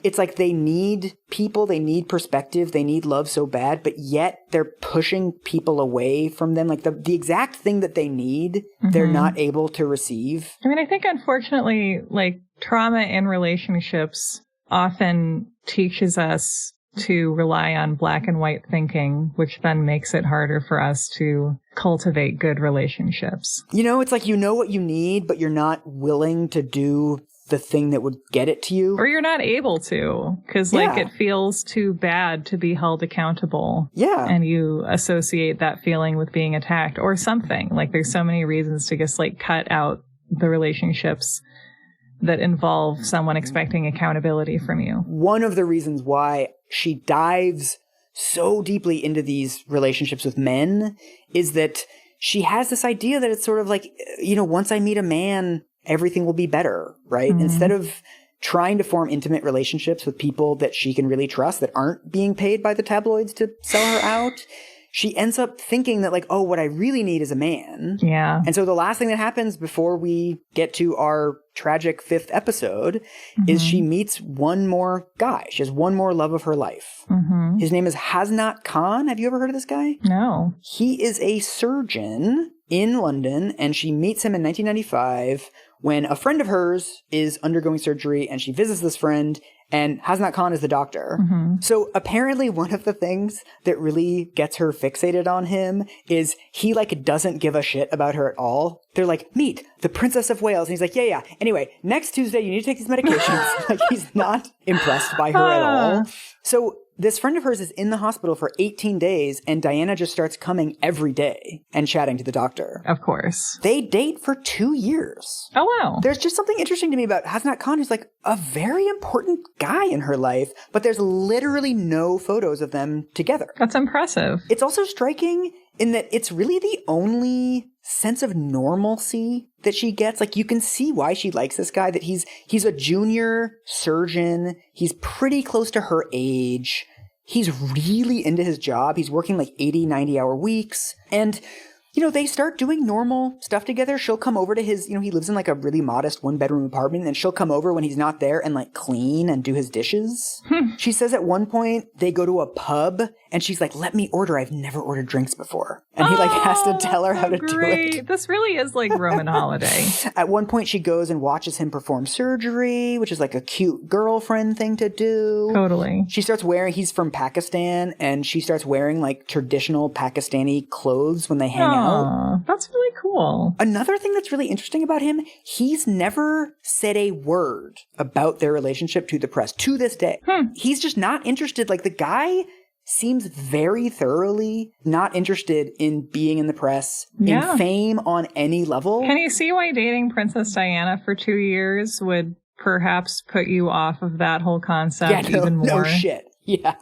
It's like they need people, they need perspective, they need love so bad, but yet they're pushing people away from them. Like the exact thing that they need, they're not able to receive. I mean, I think unfortunately, like, trauma in relationships often teaches us to rely on black and white thinking, which then makes it harder for us to cultivate good relationships. You know, it's like you know what you need, but you're not willing to do the thing that would get it to you. Or you're not able to, because like it feels too bad to be held accountable. Yeah. And you associate that feeling with being attacked or something. Like there's so many reasons to just like cut out the relationships that involve someone expecting accountability from you. One of the reasons why she dives so deeply into these relationships with men is that she has this idea that it's sort of like, you know, once I meet a man, everything will be better, right? Mm-hmm. Instead of trying to form intimate relationships with people that she can really trust that aren't being paid by the tabloids to sell her out, she ends up thinking that like, oh, what I really need is a man. Yeah. And so the last thing that happens before we get to our tragic 5th episode is she meets one more guy. She has one more love of her life. Mm-hmm. His name is Hasnat Khan. Have you ever heard of this guy? No. He is a surgeon in London, and she meets him in 1995 when a friend of hers is undergoing surgery, and she visits this friend, and Hasnat Khan is the doctor. Mm-hmm. So apparently one of the things that really gets her fixated on him is he like doesn't give a shit about her at all. They're like, meet the Princess of Wales. And he's like, yeah. Anyway, next Tuesday, you need to take these medications. Like he's not impressed by her at all. So this friend of hers is in the hospital for 18 days, and Diana just starts coming every day and chatting to the doctor. Of course. They date for 2 years. Oh, wow. There's just something interesting to me about Hasnat Khan, who's like a very important guy in her life, but there's literally no photos of them together. That's impressive. It's also striking in that it's really the only sense of normalcy that she gets. Like, you can see why she likes this guy, that he's a junior surgeon. He's pretty close to her age. He's really into his job. He's working like 80, 90-hour weeks. And, you know, they start doing normal stuff together. She'll come over to his, you know, he lives in like a really modest 1-bedroom apartment, and she'll come over when he's not there and like clean and do his dishes. She says at one point they go to a pub and she's like, let me order. I've never ordered drinks before. And he like has to tell her how to do it. This really is like Roman Holiday. At one point she goes and watches him perform surgery, which is like a cute girlfriend thing to do. Totally. She starts wearing, he's from Pakistan, and she starts wearing like traditional Pakistani clothes when they hang out. That's really cool. Another thing that's really interesting about him, he's never said a word about their relationship to the press to this day. He's just not interested. Like, the guy seems very thoroughly not interested in being in the press, in fame on any level. Can you see why dating Princess Diana for 2 years would perhaps put you off of that whole concept even more? No shit. Yeah.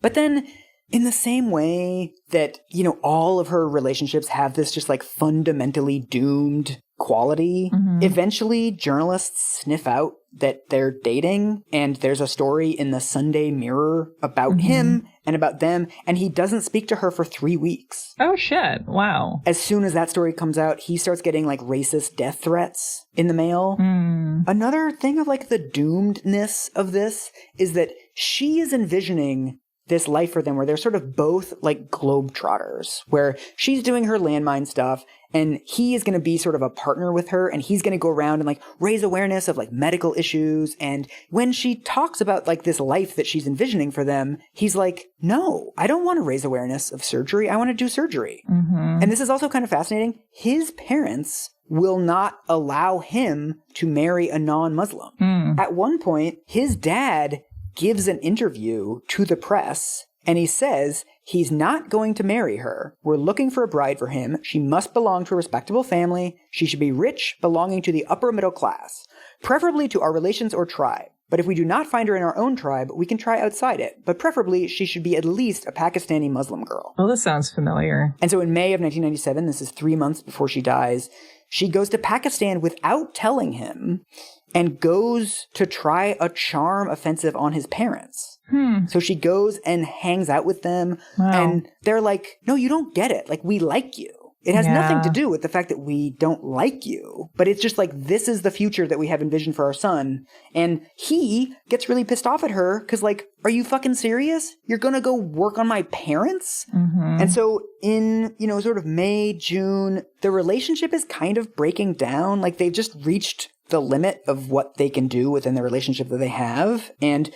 But then, in the same way that, you know, all of her relationships have this just like fundamentally doomed quality, eventually journalists sniff out that they're dating, and there's a story in the Sunday Mirror about him and about them, and he doesn't speak to her for 3 weeks. Oh shit. Wow. As soon as that story comes out, he starts getting like racist death threats in the mail. Another thing of like the doomedness of this is that she is envisioning this life for them where they're sort of both like globetrotters, where she's doing her landmine stuff and he is going to be sort of a partner with her, and he's going to go around and like raise awareness of like medical issues. And when she talks about like this life that she's envisioning for them, he's like, no, I don't want to raise awareness of surgery. I want to do surgery. And this is also kind of fascinating. His parents will not allow him to marry a non-Muslim. At one point, his dad gives an interview to the press, and he says he's not going to marry her. We're looking for a bride for him. She must belong to a respectable family. She should be rich, belonging to the upper middle class, preferably to our relations or tribe. But if we do not find her in our own tribe, we can try outside it. But preferably, she should be at least a Pakistani Muslim girl. Well, this sounds familiar. And so in May of 1997, this is 3 months before she dies, she goes to Pakistan without telling him and goes to try a charm offensive on his parents. So she goes and hangs out with them, and they're like, no, you don't get it. Like, we like you. It has nothing to do with the fact that we don't like you, but it's just like, this is the future that we have envisioned for our son. And he gets really pissed off at her because, like, are you fucking serious? You're going to go work on my parents? And so in, you know, sort of May, June, the relationship is kind of breaking down. Like, they've just reached the limit of what they can do within the relationship that they have. And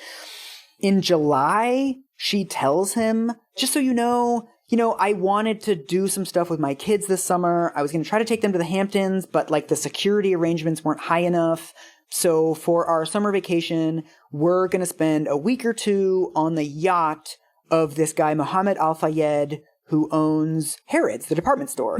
in July, she tells him, just so you know, I wanted to do some stuff with my kids this summer. I was going to try to take them to the Hamptons, but like the security arrangements weren't high enough. So for our summer vacation, we're going to spend a week or two on the yacht of this guy, Mohammed Al-Fayed, who owns Harrods, the department store.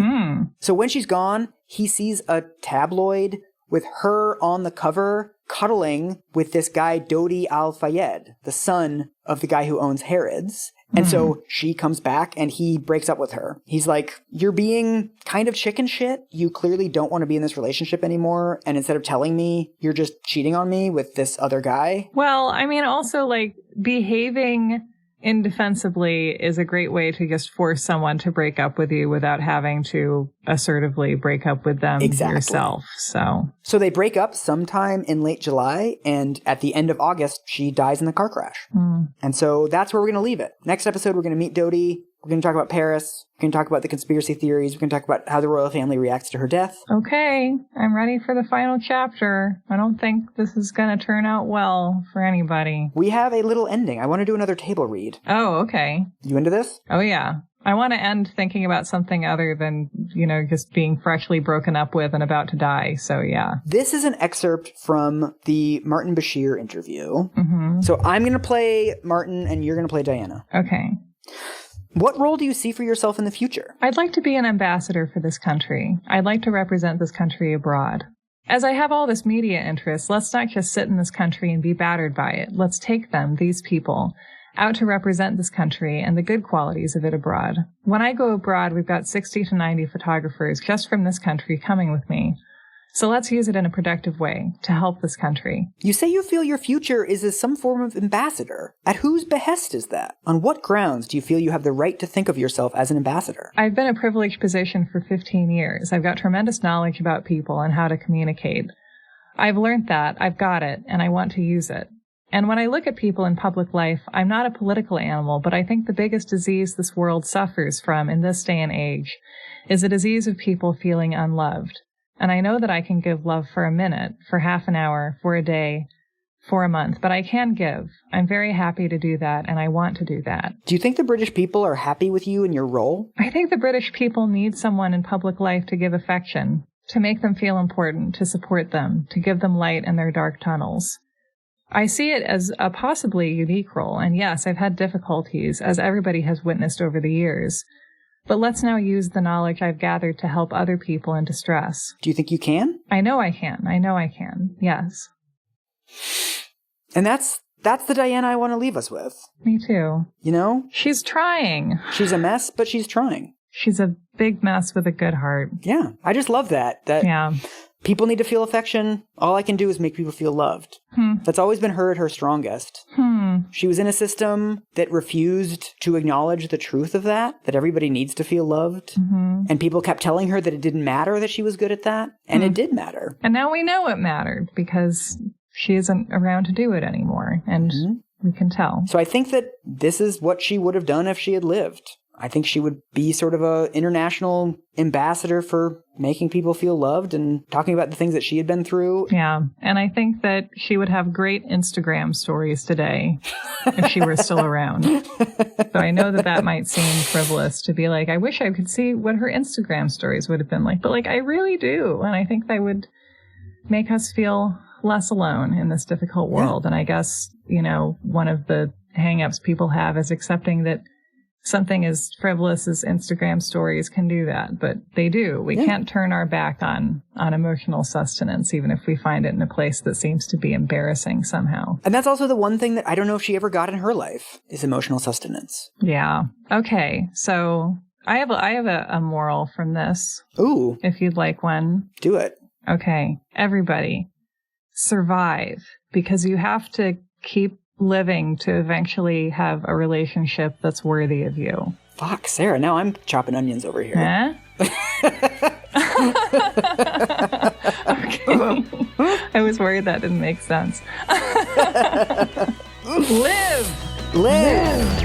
So when she's gone, he sees a tabloid with her on the cover cuddling with this guy, Dodi Al-Fayed, the son of the guy who owns Harrods. And so she comes back and he breaks up with her. He's like, you're being kind of chicken shit. You clearly don't want to be in this relationship anymore. And instead of telling me, you're just cheating on me with this other guy. Well, I mean, also like behaving indefensibly is a great way to just force someone to break up with you without having to assertively break up with them yourself. So they break up sometime in late July, and at the end of August, she dies in the car crash. And so that's where we're going to leave it. Next episode, we're going to meet Dodi. We're going to talk about Paris. We're going to talk about the conspiracy theories. We're going to talk about how the royal family reacts to her death. Okay, I'm ready for the final chapter. I don't think this is going to turn out well for anybody. We have a little ending. I want to do another table read. Oh, okay. You into this? Oh, yeah. I want to end thinking about something other than, just being freshly broken up with and about to die. So, yeah. This is an excerpt from the Martin Bashir interview. So I'm going to play Martin and you're going to play Diana. Okay. What role do you see for yourself in the future? I'd like to be an ambassador for this country. I'd like to represent this country abroad. As I have all this media interest, let's not just sit in this country and be battered by it. Let's take them, these people, out to represent this country and the good qualities of it abroad. When I go abroad, we've got 60 to 90 photographers just from this country coming with me. So let's use it in a productive way to help this country. You say you feel your future is as some form of ambassador. At whose behest is that? On what grounds do you feel you have the right to think of yourself as an ambassador? I've been in a privileged position for 15 years. I've got tremendous knowledge about people and how to communicate. I've learned that, I've got it, and I want to use it. And when I look at people in public life, I'm not a political animal, but I think the biggest disease this world suffers from in this day and age is a disease of people feeling unloved. And I know that I can give love for a minute, for half an hour, for a day, for a month, but I can give. I'm very happy to do that, and I want to do that. Do you think the British people are happy with you in your role? I think the British people need someone in public life to give affection, to make them feel important, to support them, to give them light in their dark tunnels. I see it as a possibly unique role, and yes, I've had difficulties, as everybody has witnessed over the years. But let's now use the knowledge I've gathered to help other people in distress. Do you think you can? I know I can. I know I can. Yes. And that's the Diana I want to leave us with. Me too. She's trying. She's a mess, but she's trying. She's a big mess with a good heart. Yeah. I just love that. Yeah. People need to feel affection. All I can do is make people feel loved. That's always been her at her strongest. She was in a system that refused to acknowledge the truth of that everybody needs to feel loved. And people kept telling her that it didn't matter that she was good at that. And it did matter. And now we know it mattered because she isn't around to do it anymore. And we can tell. So I think that this is what she would have done if she had lived. I think she would be sort of an international ambassador for making people feel loved and talking about the things that she had been through. Yeah. And I think that she would have great Instagram stories today if she were still around. So I know that might seem frivolous to be like, I wish I could see what her Instagram stories would have been like. But I really do. And I think they would make us feel less alone in this difficult world. And I guess, one of the hang-ups people have is accepting that something as frivolous as Instagram stories can do that, but they do. We can't turn our back on emotional sustenance, even if we find it in a place that seems to be embarrassing somehow. And that's also the one thing that I don't know if she ever got in her life, is emotional sustenance. Yeah. Okay. So I have a moral from this. Ooh. If you'd like one. Do it. Okay. Everybody, survive, because you have to keep living to eventually have a relationship that's worthy of you. Fuck, Sarah, now I'm chopping onions over here. Huh? Okay. I was worried that didn't make sense. Live!